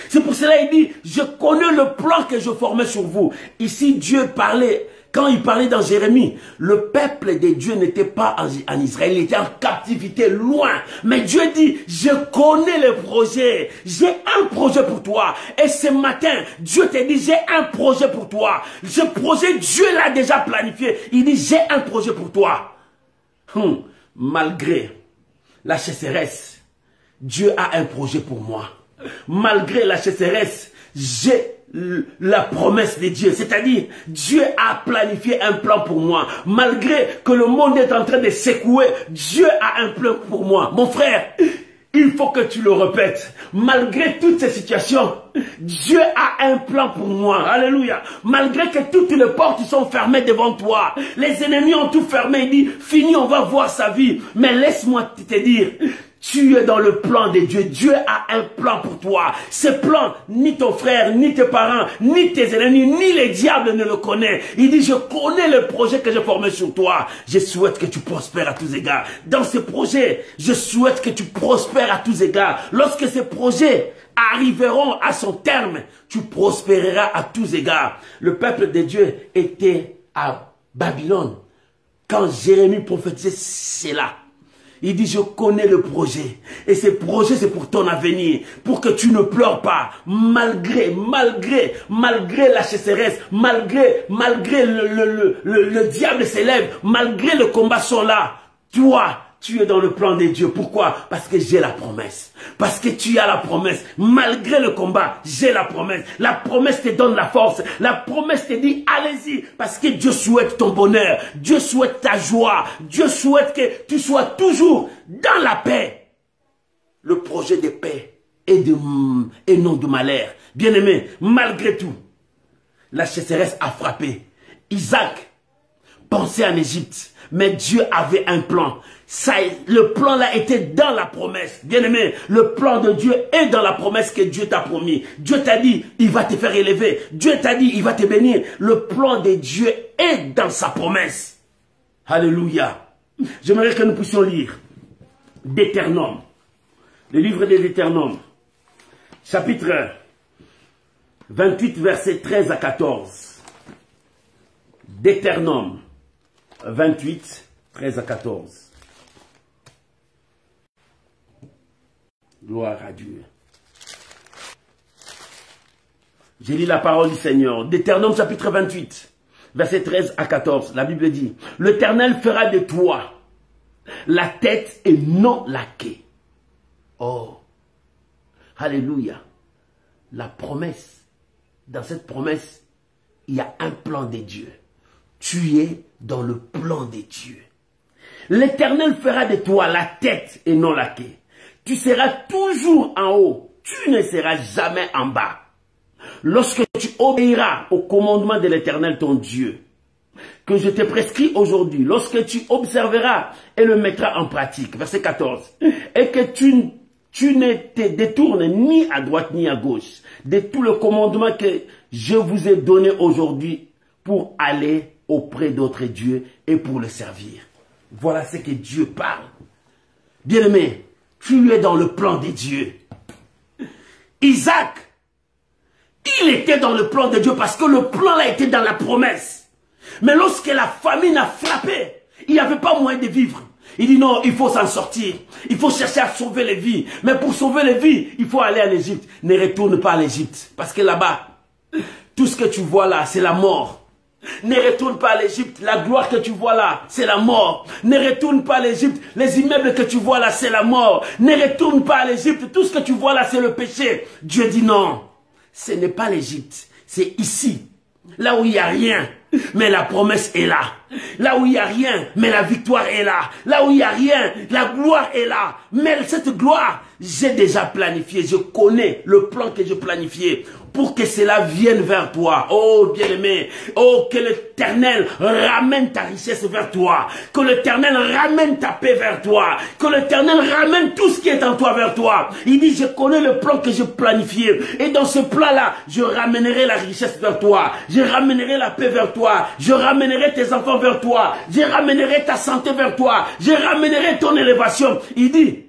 C'est pour cela qu'il dit, je connais le plan que je formais sur vous. Ici, Dieu parlait, quand il parlait dans Jérémie, le peuple de Dieu n'était pas en Israël, il était en captivité, loin. Mais Dieu dit, je connais le projet, j'ai un projet pour toi. Et ce matin, Dieu te dit, j'ai un projet pour toi. Ce projet, Dieu l'a déjà planifié. Il dit, j'ai un projet pour toi. Malgré la sécheresse, Dieu a un projet pour moi. Malgré la sécheresse, j'ai la promesse de Dieu. C'est-à-dire, Dieu a planifié un plan pour moi. Malgré que le monde est en train de secouer, Dieu a un plan pour moi. Mon frère, il faut que tu le répètes. Malgré toutes ces situations, Dieu a un plan pour moi. Alléluia. Malgré que toutes les portes sont fermées devant toi, les ennemis ont tout fermé. Il dit, fini, on va voir sa vie. Mais laisse-moi te dire, tu es dans le plan de Dieu. Dieu a un plan pour toi. Ce plan, ni ton frère, ni tes parents, ni tes ennemis, ni les diables ne le connaissent. Il dit, je connais le projet que j'ai formé sur toi. Je souhaite que tu prospères à tous égards. Dans ce projet, je souhaite que tu prospères à tous égards. Lorsque ces projets arriveront à son terme, tu prospéreras à tous égards. Le peuple de Dieu était à Babylone. Quand Jérémie prophétisait, c'est là. Il dit, je connais le projet. Et ce projet, c'est pour ton avenir. Pour que tu ne pleures pas. Malgré la sécheresse, malgré le diable s'élève, malgré le combat sont là. Toi, tu es dans le plan de Dieu. Pourquoi? Parce que j'ai la promesse. Parce que tu as la promesse. Malgré le combat, j'ai la promesse. La promesse te donne la force. La promesse te dit, allez-y. Parce que Dieu souhaite ton bonheur. Dieu souhaite ta joie. Dieu souhaite que tu sois toujours dans la paix. Le projet de paix et non de malheur. Bien-aimé, malgré tout, la sécheresse a frappé. Isaac pensait en Égypte. Mais Dieu avait un plan. Le plan là était dans la promesse. Bien-aimé, le plan de Dieu est dans la promesse que Dieu t'a promis. Dieu t'a dit, il va te faire élever. Dieu t'a dit, il va te bénir. Le plan de Dieu est dans sa promesse. Alléluia. J'aimerais que nous puissions lire Deutéronome. Le livre de Deutéronome. Chapitre 28, versets 13 à 14. Deutéronome 28, 13 à 14. Gloire à Dieu. J'ai lu la parole du Seigneur. Deutéronome chapitre 28, verset 13 à 14. La Bible dit, l'Éternel fera de toi la tête et non la queue. Oh, alléluia. La promesse, dans cette promesse, il y a un plan de Dieu. Tu es dans le plan de Dieu. L'Éternel fera de toi la tête et non la queue. Tu seras toujours en haut. Tu ne seras jamais en bas. Lorsque tu obéiras au commandement de l'Éternel ton Dieu, que je te prescris aujourd'hui, lorsque tu observeras et le mettras en pratique, verset 14, et que tu ne te détournes ni à droite ni à gauche de tout le commandement que je vous ai donné aujourd'hui pour aller auprès d'autres dieux et pour le servir. Voilà ce que Dieu parle. Bien-aimé, tu es dans le plan de Dieu. Isaac, il était dans le plan de Dieu parce que le plan là était dans la promesse. Mais lorsque la famine a frappé, il n'y avait pas moyen de vivre. Il dit non, il faut s'en sortir. Il faut chercher à sauver les vies. Mais pour sauver les vies, il faut aller en Égypte. Ne retourne pas en Égypte. Parce que là-bas, tout ce que tu vois là, c'est la mort. Ne retourne pas à l'Égypte. La gloire que tu vois là, c'est la mort. Ne retourne pas à l'Égypte. Les immeubles que tu vois là, c'est la mort. Ne retourne pas à l'Égypte. Tout ce que tu vois là, c'est le péché. Dieu dit non. Ce n'est pas l'Égypte. C'est ici. Là où il n'y a rien. Mais la promesse est là. Là où il n'y a rien, mais la victoire est là. Là où il n'y a rien, la gloire est là. Mais cette gloire, j'ai déjà planifié. Je connais le plan que j'ai planifié. pour que cela vienne vers toi. Oh bien-aimé, oh que l'Éternel ramène ta richesse vers toi, que l'Éternel ramène ta paix vers toi, que l'Éternel ramène tout ce qui est en toi vers toi. Il dit, je connais le plan que j'ai planifié, et dans ce plan-là, je ramènerai la richesse vers toi, je ramènerai la paix vers toi, je ramènerai tes enfants vers toi, je ramènerai ta santé vers toi, je ramènerai ton élévation. Il dit,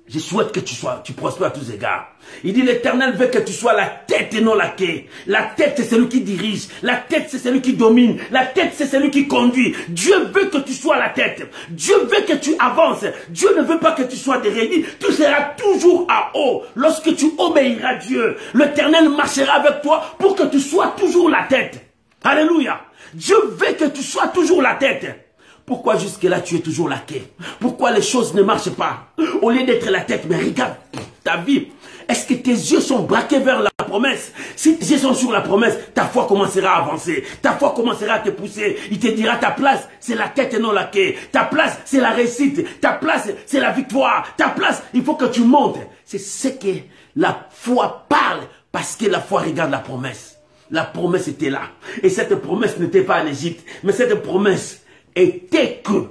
je souhaite que tu prospères à tous égards. Il dit, l'Éternel veut que tu sois la tête et non la queue. La tête, c'est celui qui dirige. La tête, c'est celui qui domine. La tête, c'est celui qui conduit. Dieu veut que tu sois la tête. Dieu veut que tu avances. Dieu ne veut pas que tu sois déréglé. Tu seras toujours à haut. Lorsque tu obéiras à Dieu, l'Éternel marchera avec toi pour que tu sois toujours la tête. Alléluia. Dieu veut que tu sois toujours la tête. Pourquoi jusque-là tu es toujours la queue? Pourquoi les choses ne marchent pas? Au lieu d'être la tête, mais regarde ta vie. Est-ce que tes yeux sont braqués vers la promesse? Si tes yeux sont sur la promesse, ta foi commencera à avancer. Ta foi commencera à te pousser. Il te dira, ta place, c'est la tête et non la queue. Ta place, c'est la réussite. Ta place, c'est la victoire. Ta place, il faut que tu montes. C'est ce que la foi parle, parce que la foi regarde la promesse. La promesse était là. Et cette promesse n'était pas en Égypte, mais cette promesse était que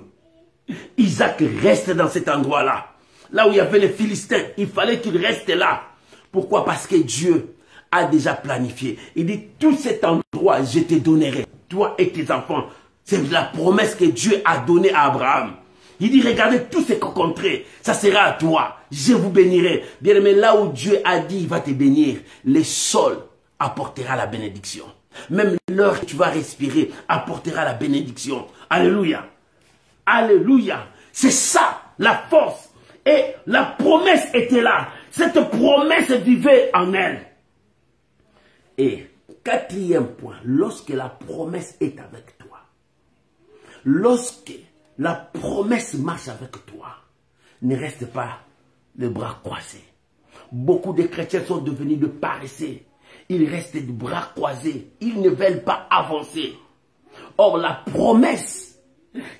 Isaac reste dans cet endroit-là. Là où il y avait les Philistins, il fallait qu'il reste là. Pourquoi? Parce que Dieu a déjà planifié. Il dit, tout cet endroit, je te donnerai, toi et tes enfants. C'est la promesse que Dieu a donnée à Abraham. Il dit, regardez tous ces contrées, ça sera à toi. Je vous bénirai. Bien aimé, là où Dieu a dit, il va te bénir, le sol apportera la bénédiction. Même l'heure que tu vas respirer apportera la bénédiction. Alléluia. Alléluia. C'est ça la force. Et la promesse était là. Cette promesse vivait en elle. Et quatrième point, lorsque la promesse est avec toi, lorsque la promesse marche avec toi, ne reste pas les bras croisés. Beaucoup de chrétiens sont devenus de paresseux. Ils restent de bras croisés. Ils ne veulent pas avancer. Or, la promesse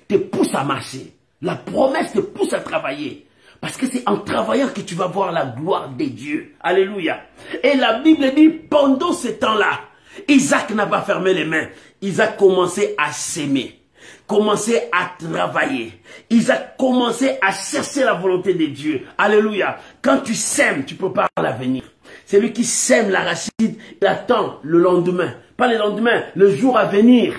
te pousse à marcher. La promesse te pousse à travailler. Parce que c'est en travaillant que tu vas voir la gloire de Dieu. Alléluia. Et la Bible dit, pendant ce temps-là, Isaac n'a pas fermé les mains. Isaac commençait à s'aimer. Commençait à travailler. Isaac commençait à chercher la volonté de Dieu. Alléluia. Quand tu sèmes, tu prépares l'avenir. Celui qui sème l'arachide, il attend le lendemain. Pas le lendemain, le jour à venir.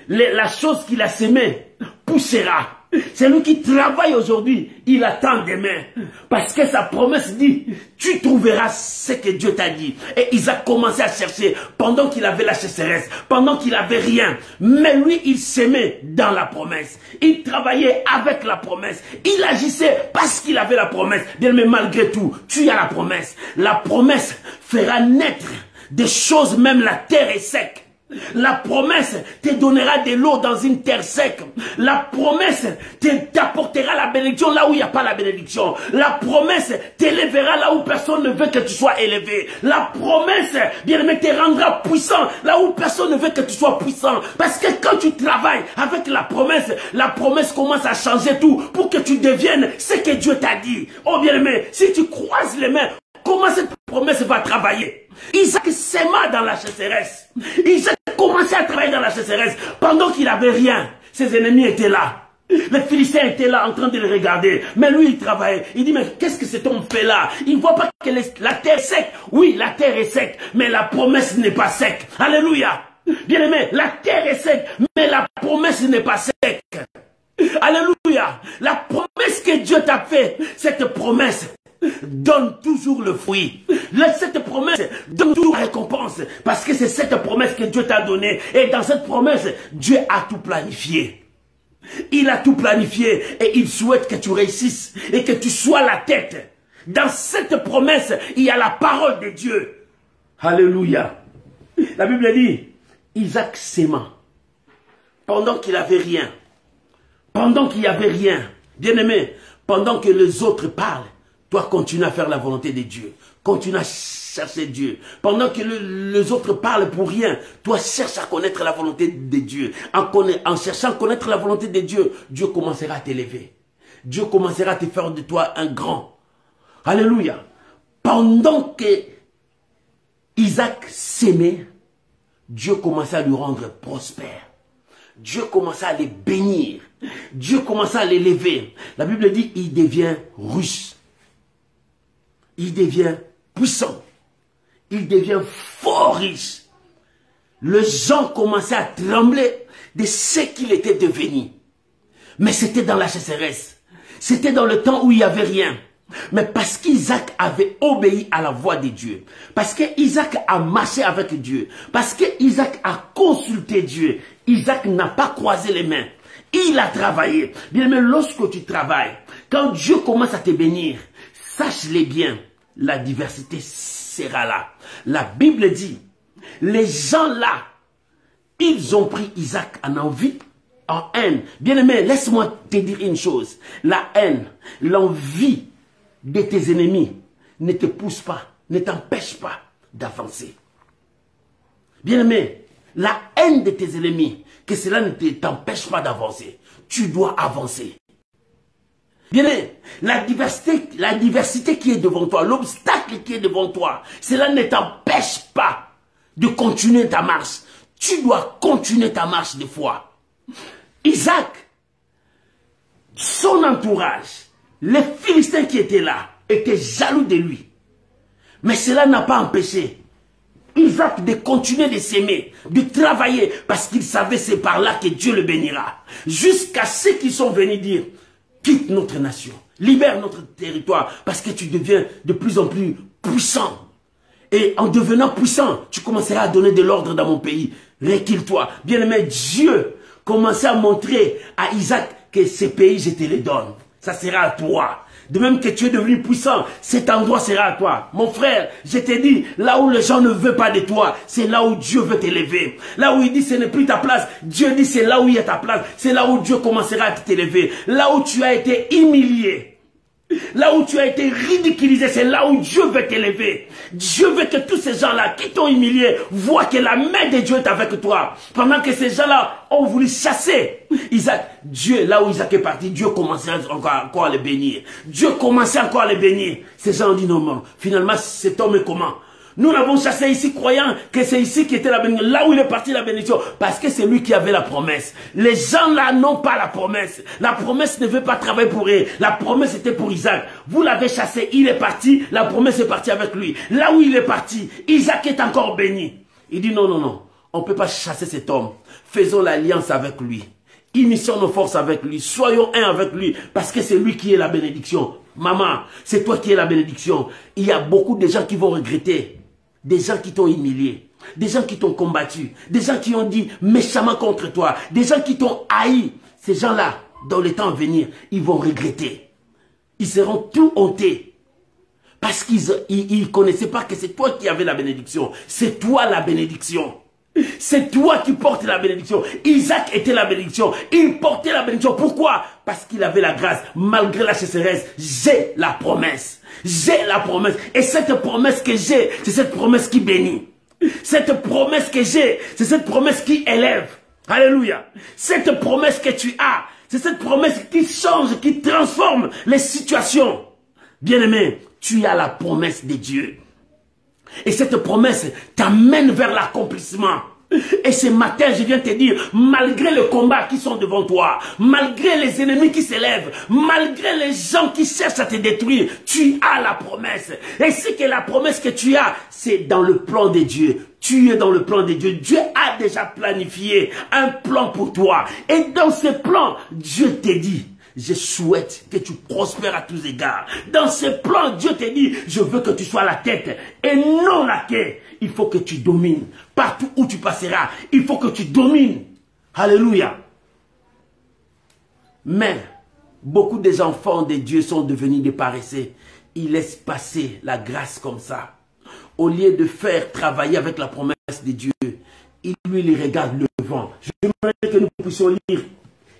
La chose qu'il a sémée poussera. Celui qui travaille aujourd'hui, il attend demain. Parce que sa promesse dit, tu trouveras ce que Dieu t'a dit. Et Isaac commençait à chercher pendant qu'il avait la sécheresse, pendant qu'il n'avait rien. Mais lui, il s'aimait dans la promesse. Il travaillait avec la promesse. Il agissait parce qu'il avait la promesse. Bien, mais malgré tout, tu as la promesse. La promesse fera naître des choses, même la terre est sec. La promesse te donnera de l'eau dans une terre sec. La promesse t'apportera la bénédiction là où il n'y a pas la bénédiction. La promesse t'élèvera là où personne ne veut que tu sois élevé. La promesse, bien aimé, te rendra puissant là où personne ne veut que tu sois puissant. Parce que quand tu travailles avec la promesse commence à changer tout pour que tu deviennes ce que Dieu t'a dit. Oh bien aimé, si tu croises les mains, comment cette promesse va travailler? Isaac s'aima dans la sécheresse. Isaac commençait à travailler dans la sécheresse pendant qu'il n'avait rien. Ses ennemis étaient là. Les Philistins étaient là en train de le regarder. Mais lui, il travaillait. Il dit, mais qu'est-ce que cet homme fait là? Il ne voit pas que la terre est sec. Oui, la terre est sec, mais la promesse n'est pas sec. Alléluia. Bien aimé, la terre est sec, mais la promesse n'est pas sec. Alléluia. La promesse que Dieu t'a fait, cette promesse donne toujours le fruit. Cette promesse donne toujours la récompense. Parce que c'est cette promesse que Dieu t'a donnée. Et dans cette promesse, Dieu a tout planifié. Il a tout planifié. Et il souhaite que tu réussisses. Et que tu sois la tête. Dans cette promesse, il y a la parole de Dieu. Alléluia. La Bible dit, Isaac s'aima. Pendant qu'il n'avait rien. Pendant qu'il n'y avait rien. Bien aimé, pendant que les autres parlent, toi, continue à faire la volonté de Dieu. Continue à chercher Dieu. Pendant que les autres parlent pour rien, toi, cherche à connaître la volonté de Dieu. En cherchant à connaître la volonté de Dieu, Dieu commencera à t'élever. Dieu commencera à te faire de toi un grand. Alléluia. Pendant que Isaac s'aimait, Dieu commençait à lui rendre prospère. Dieu commençait à les bénir. Dieu commençait à l'élever. La Bible dit, il devient riche. Il devient puissant. Il devient fort riche. Les gens commençaient à trembler de ce qu'il était devenu. Mais c'était dans la sécheresse. C'était dans le temps où il n'y avait rien. Mais parce qu'Isaac avait obéi à la voix de Dieu, parce qu'Isaac a marché avec Dieu, parce qu'Isaac a consulté Dieu, Isaac n'a pas croisé les mains. Il a travaillé. Bien aimé, lorsque tu travailles, quand Dieu commence à te bénir, sache-le bien, la diversité sera là. La Bible dit, les gens là, ils ont pris Isaac en envie, en haine. Bien aimé, laisse-moi te dire une chose. La haine, l'envie de tes ennemis ne te pousse pas, ne t'empêche pas d'avancer. Bien aimé, la haine de tes ennemis, que cela ne t'empêche pas d'avancer. Tu dois avancer. Bien aimé, la diversité qui est devant toi, l'obstacle qui est devant toi, cela ne t'empêche pas de continuer ta marche. Tu dois continuer ta marche de foi. Isaac, son entourage, les Philistins qui étaient là étaient jaloux de lui. Mais cela n'a pas empêché Isaac de continuer de s'aimer, de travailler, parce qu'il savait c'est par là que Dieu le bénira. Jusqu'à ceux qui sont venus dire, quitte notre nation, libère notre territoire, parce que tu deviens de plus en plus puissant. Et en devenant puissant, tu commenceras à donner de l'ordre dans mon pays. Recule-toi. Bien-aimé, Dieu commençait à montrer à Isaac que ces pays, je te les donne. Ça sera à toi. De même que tu es devenu puissant, cet endroit sera à toi. Mon frère, je t'ai dit, là où les gens ne veulent pas de toi, c'est là où Dieu veut t'élever. Là où il dit ce n'est plus ta place, Dieu dit c'est là où il y a ta place. C'est là où Dieu commencera à t'élever. Là où tu as été humilié, là où tu as été ridiculisé, c'est là où Dieu veut t'élever. Dieu veut que tous ces gens-là qui t'ont humilié voient que la main de Dieu est avec toi. Pendant que ces gens-là ont voulu chasser Isaac, Dieu, là où Isaac est parti, Dieu commençait encore à le bénir. Dieu commençait encore à le bénir. Ces gens ont dit non, non. Finalement, cet homme est comment? Nous l'avons chassé ici croyant que c'est ici qui était la bénédiction. Là où il est parti la bénédiction. Parce que c'est lui qui avait la promesse. Les gens là n'ont pas la promesse. La promesse ne veut pas travailler pour eux. La promesse était pour Isaac. Vous l'avez chassé, il est parti. La promesse est partie avec lui. Là où il est parti, Isaac est encore béni. Il dit non, non, non. On ne peut pas chasser cet homme. Faisons l'alliance avec lui. Unissons nos forces avec lui. Soyons un avec lui. Parce que c'est lui qui est la bénédiction. Maman, c'est toi qui es la bénédiction. Il y a beaucoup de gens qui vont regretter. Des gens qui t'ont humilié, des gens qui t'ont combattu, des gens qui ont dit méchamment contre toi, des gens qui t'ont haï. Ces gens-là, dans le temps à venir, ils vont regretter. Ils seront tout hontés. Parce qu'ils ne connaissaient pas que c'est toi qui avais la bénédiction. C'est toi la bénédiction. C'est toi qui portes la bénédiction. Isaac était la bénédiction. Il portait la bénédiction. Pourquoi? Parce qu'il avait la grâce. Malgré la sécheresse, j'ai la promesse. J'ai la promesse. Et cette promesse que j'ai, c'est cette promesse qui bénit. Cette promesse que j'ai, c'est cette promesse qui élève. Alléluia. Cette promesse que tu as, c'est cette promesse qui change, qui transforme les situations. Bien-aimé, tu as la promesse de Dieu. Et cette promesse t'amène vers l'accomplissement. Et ce matin, je viens te dire, malgré les combats qui sont devant toi, malgré les ennemis qui s'élèvent, malgré les gens qui cherchent à te détruire, tu as la promesse. Et c'est que la promesse que tu as, c'est dans le plan de Dieu. Tu es dans le plan de Dieu. Dieu a déjà planifié un plan pour toi. Et dans ce plan, Dieu te dit, je souhaite que tu prospères à tous égards. Dans ce plan, Dieu te dit, je veux que tu sois la tête et non la queue. Il faut que tu domines. Partout où tu passeras, il faut que tu domines. Alléluia. Mais, beaucoup des enfants de Dieu sont devenus des paresseux. Ils laissent passer la grâce comme ça. Au lieu de faire travailler avec la promesse de Dieu, ils lui regardent le vent. J'aimerais que nous puissions lire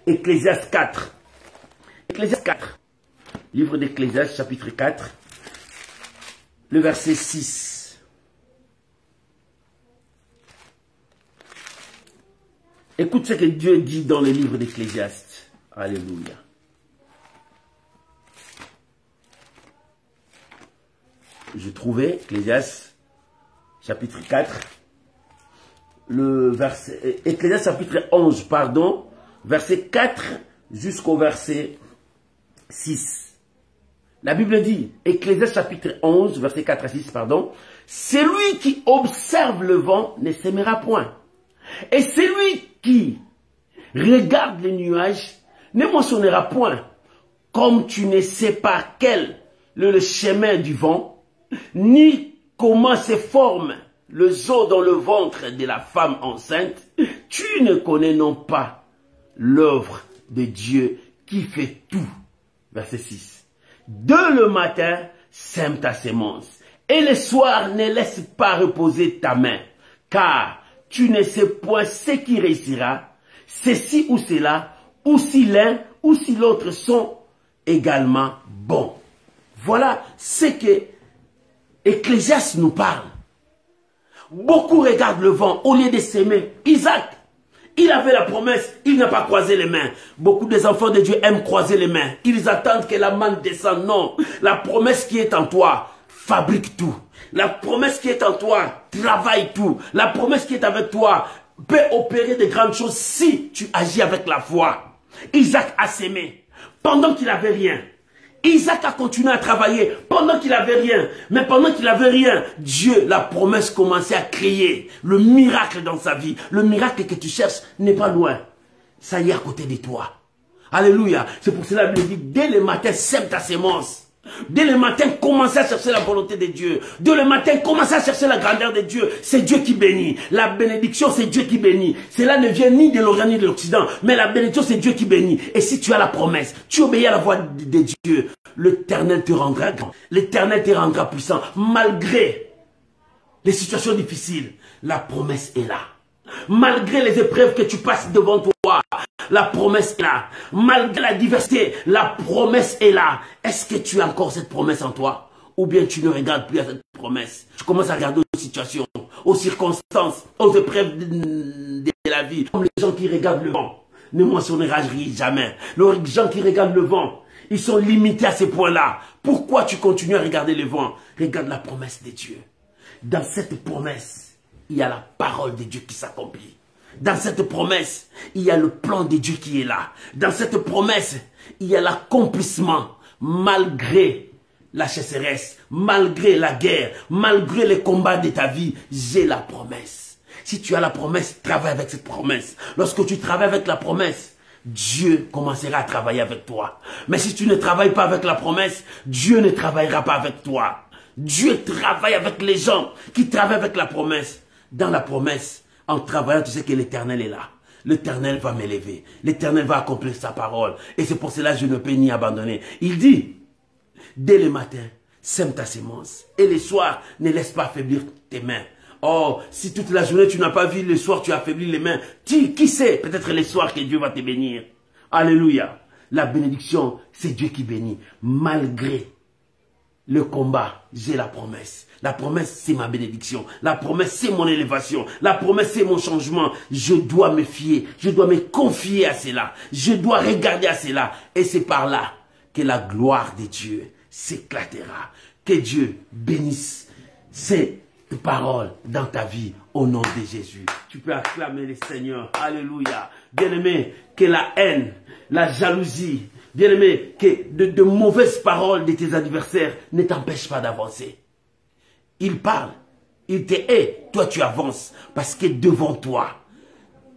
Ecclésiaste 4. Ecclésiaste 4, livre d'Ecclésiaste, chapitre 4, le verset 6. Écoute ce que Dieu dit dans le livre d'Ecclésiaste. Alléluia. Je trouvais Ecclésiaste chapitre 4, le verset, Ecclésiaste chapitre 11, pardon, verset 4 jusqu'au verset 6. La Bible dit, Ecclésiaste chapitre 11, verset 4 à 6, pardon, « Celui qui observe le vent ne s'aimera point, et celui qui regarde les nuages ne mentionnera point, comme tu ne sais pas quel le chemin du vent, ni comment se forme le zoo dans le ventre de la femme enceinte, tu ne connais non pas l'œuvre de Dieu qui fait tout. » Verset 6. « De le matin, sème ta sémence, et le soir ne laisse pas reposer ta main, car tu ne sais point ce qui réussira, ceci ou cela, ou si l'un ou si l'autre sont également bons. » Voilà ce que Ecclésiaste nous parle. Beaucoup regardent le vent au lieu de s'aimer. Isaac, il avait la promesse, il n'a pas croisé les mains. Beaucoup des enfants de Dieu aiment croiser les mains. Ils attendent que la manne descende. Non, la promesse qui est en toi fabrique tout. La promesse qui est en toi travaille tout. La promesse qui est avec toi peut opérer de grandes choses si tu agis avec la foi. Isaac a sémé pendant qu'il n'avait rien. Isaac a continué à travailler pendant qu'il n'avait rien. Mais pendant qu'il n'avait rien, Dieu, la promesse commençait à créer le miracle dans sa vie. Le miracle que tu cherches n'est pas loin. Ça y est à côté de toi. Alléluia. C'est pour cela que la Bible dit, dès le matin, sème ta sémence. Dès le matin, commencez à chercher la volonté de Dieu. Dès le matin, commencez à chercher la grandeur de Dieu. C'est Dieu qui bénit. La bénédiction, c'est Dieu qui bénit. Cela ne vient ni de l'Orient ni de l'Occident. Mais la bénédiction, c'est Dieu qui bénit. Et si tu as la promesse, tu obéis à la voix de Dieu, l'Éternel te rendra grand. L'Éternel te rendra puissant. Malgré les situations difficiles, la promesse est là. Malgré les épreuves que tu passes devant toi, la promesse est là. Malgré la diversité, la promesse est là. Est-ce que tu as encore cette promesse en toi? Ou bien tu ne regardes plus à cette promesse? Tu commences à regarder aux situations, aux circonstances, aux épreuves de la vie. Comme les gens qui regardent le vent, ne mentionnera jamais. Les gens qui regardent le vent, ils sont limités à ces points-là. Pourquoi tu continues à regarder le vent? Regarde la promesse de Dieu. Dans cette promesse, il y a la parole de Dieu qui s'accomplit. Dans cette promesse, il y a le plan de Dieu qui est là. Dans cette promesse, il y a l'accomplissement. Malgré la chasseresse, malgré la guerre, malgré les combats de ta vie, j'ai la promesse. Si tu as la promesse, travaille avec cette promesse. Lorsque tu travailles avec la promesse, Dieu commencera à travailler avec toi. Mais si tu ne travailles pas avec la promesse, Dieu ne travaillera pas avec toi. Dieu travaille avec les gens qui travaillent avec la promesse. Dans la promesse, en travaillant, tu sais que l'Éternel est là. L'Éternel va m'élever. L'Éternel va accomplir sa parole. Et c'est pour cela que je ne peux ni abandonner. Il dit, dès le matin, sème ta sémence. Et le soir, ne laisse pas affaiblir tes mains. Oh, si toute la journée tu n'as pas vu, le soir tu affaiblis les mains. Qui sait, peut-être le soir que Dieu va te bénir. Alléluia. La bénédiction, c'est Dieu qui bénit. Malgré le combat, j'ai la promesse. La promesse, c'est ma bénédiction. La promesse, c'est mon élévation. La promesse, c'est mon changement. Je dois me fier. Je dois me confier à cela. Je dois regarder à cela. Et c'est par là que la gloire de Dieu s'éclatera. Que Dieu bénisse ces paroles dans ta vie au nom de Jésus. Tu peux acclamer le Seigneur. Alléluia. Bien-aimé, que la haine, la jalousie, bien-aimé, que de mauvaises paroles de tes adversaires ne t'empêchent pas d'avancer. Il parle, il te hait, toi tu avances, parce que devant toi,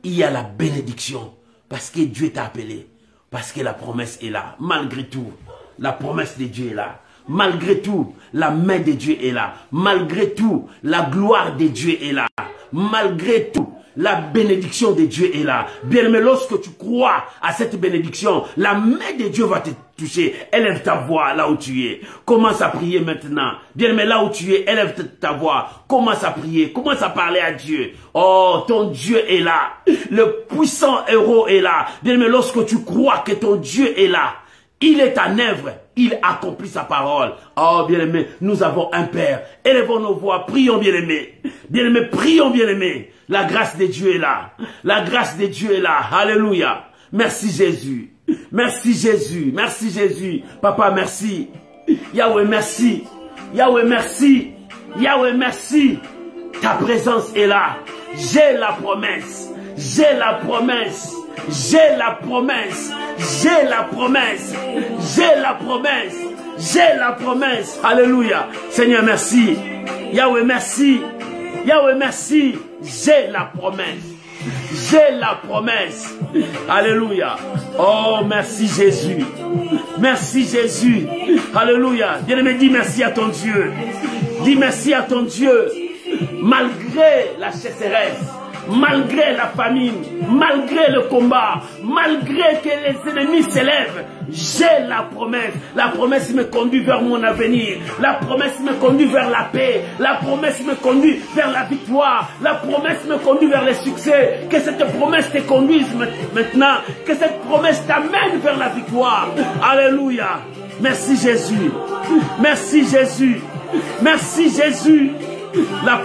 il y a la bénédiction, parce que Dieu t'a appelé, parce que la promesse est là. Malgré tout, la promesse de Dieu est là. Malgré tout, la main de Dieu est là. Malgré tout, la gloire de Dieu est là. Malgré tout, la bénédiction de Dieu est là. Bien aimé, lorsque tu crois à cette bénédiction, la main de Dieu va te toucher. Élève ta voix là où tu es. Commence à prier maintenant. Bien aimé, là où tu es, élève ta voix. Commence à prier. Commence à parler à Dieu. Oh, ton Dieu est là. Le puissant héros est là. Bien aimé, lorsque tu crois que ton Dieu est là, il est en œuvre. Il accomplit sa parole. Oh, bien-aimé, nous avons un Père. Élevons nos voix. Prions, bien-aimé. Bien-aimé, prions, bien-aimé. La grâce de Dieu est là. La grâce de Dieu est là. Alléluia. Merci Jésus. Merci Jésus. Merci Jésus. Papa, merci. Yahweh, merci. Yahweh, merci. Yahweh, merci. Ta présence est là. J'ai la promesse. J'ai la promesse. J'ai la promesse. J'ai la promesse. J'ai la promesse. J'ai la promesse. Alléluia. Seigneur, merci. Yahweh, merci. Yahweh, merci. J'ai la promesse. J'ai la promesse. Alléluia. Oh, merci Jésus. Merci Jésus. Alléluia. Bien-aimé, dis merci à ton Dieu. Dis merci à ton Dieu. Malgré la sécheresse, malgré la famine, malgré le combat, malgré que les ennemis s'élèvent, j'ai la promesse. La promesse me conduit vers mon avenir. La promesse me conduit vers la paix. La promesse me conduit vers la victoire. La promesse me conduit vers le succès. Que cette promesse te conduise maintenant. Que cette promesse t'amène vers la victoire. Alléluia. Merci Jésus. Merci Jésus. Merci Jésus. La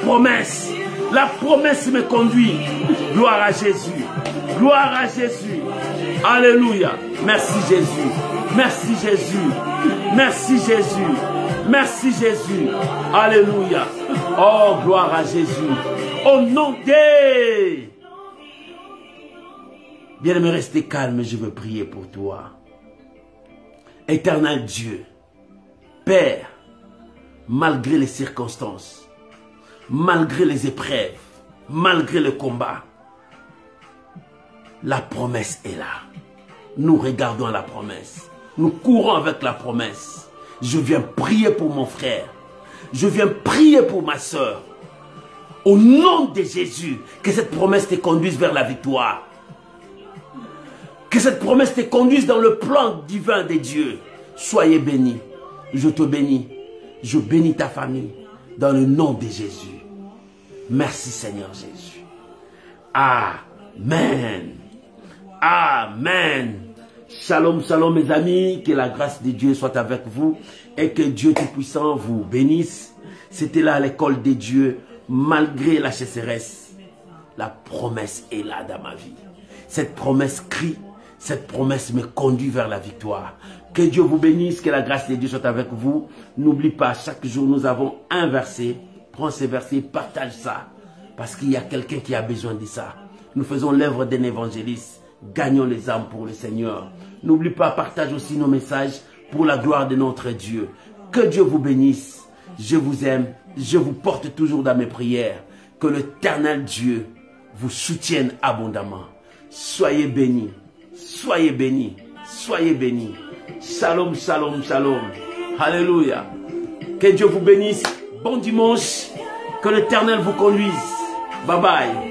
promesse me conduit. Gloire à Jésus. Gloire à Jésus. Alléluia. Merci Jésus. Merci Jésus. Merci Jésus. Merci Jésus. Alléluia. Oh, gloire à Jésus. Au nom de... Bien-aimé, restez calme, je veux prier pour toi. Éternel Dieu, Père, malgré les circonstances, malgré les épreuves, malgré le combat, la promesse est là. Nous regardons la promesse. Nous courons avec la promesse. Je viens prier pour mon frère. Je viens prier pour ma soeur. Au nom de Jésus, que cette promesse te conduise vers la victoire. Que cette promesse te conduise dans le plan divin de Dieu. Soyez bénis. Je te bénis. Je bénis ta famille. Dans le nom de Jésus. Merci Seigneur Jésus. Amen. Amen. Shalom, shalom mes amis. Que la grâce de Dieu soit avec vous. Et que Dieu Tout-Puissant vous bénisse. C'était là l'école de Dieu. Malgré la sécheresse, la promesse est là dans ma vie. Cette promesse crie. Cette promesse me conduit vers la victoire. Que Dieu vous bénisse. Que la grâce de Dieu soit avec vous. N'oublie pas, chaque jour nous avons un verset. Prends ces versets, partage ça. Parce qu'il y a quelqu'un qui a besoin de ça. Nous faisons l'œuvre d'un évangéliste. Gagnons les âmes pour le Seigneur. N'oublie pas, partage aussi nos messages pour la gloire de notre Dieu. Que Dieu vous bénisse. Je vous aime. Je vous porte toujours dans mes prières. Que l'Éternel Dieu vous soutienne abondamment. Soyez bénis. Soyez bénis. Soyez bénis. Shalom, shalom, shalom. Alléluia. Que Dieu vous bénisse. Bon dimanche. Que l'Éternel vous conduise. Bye bye.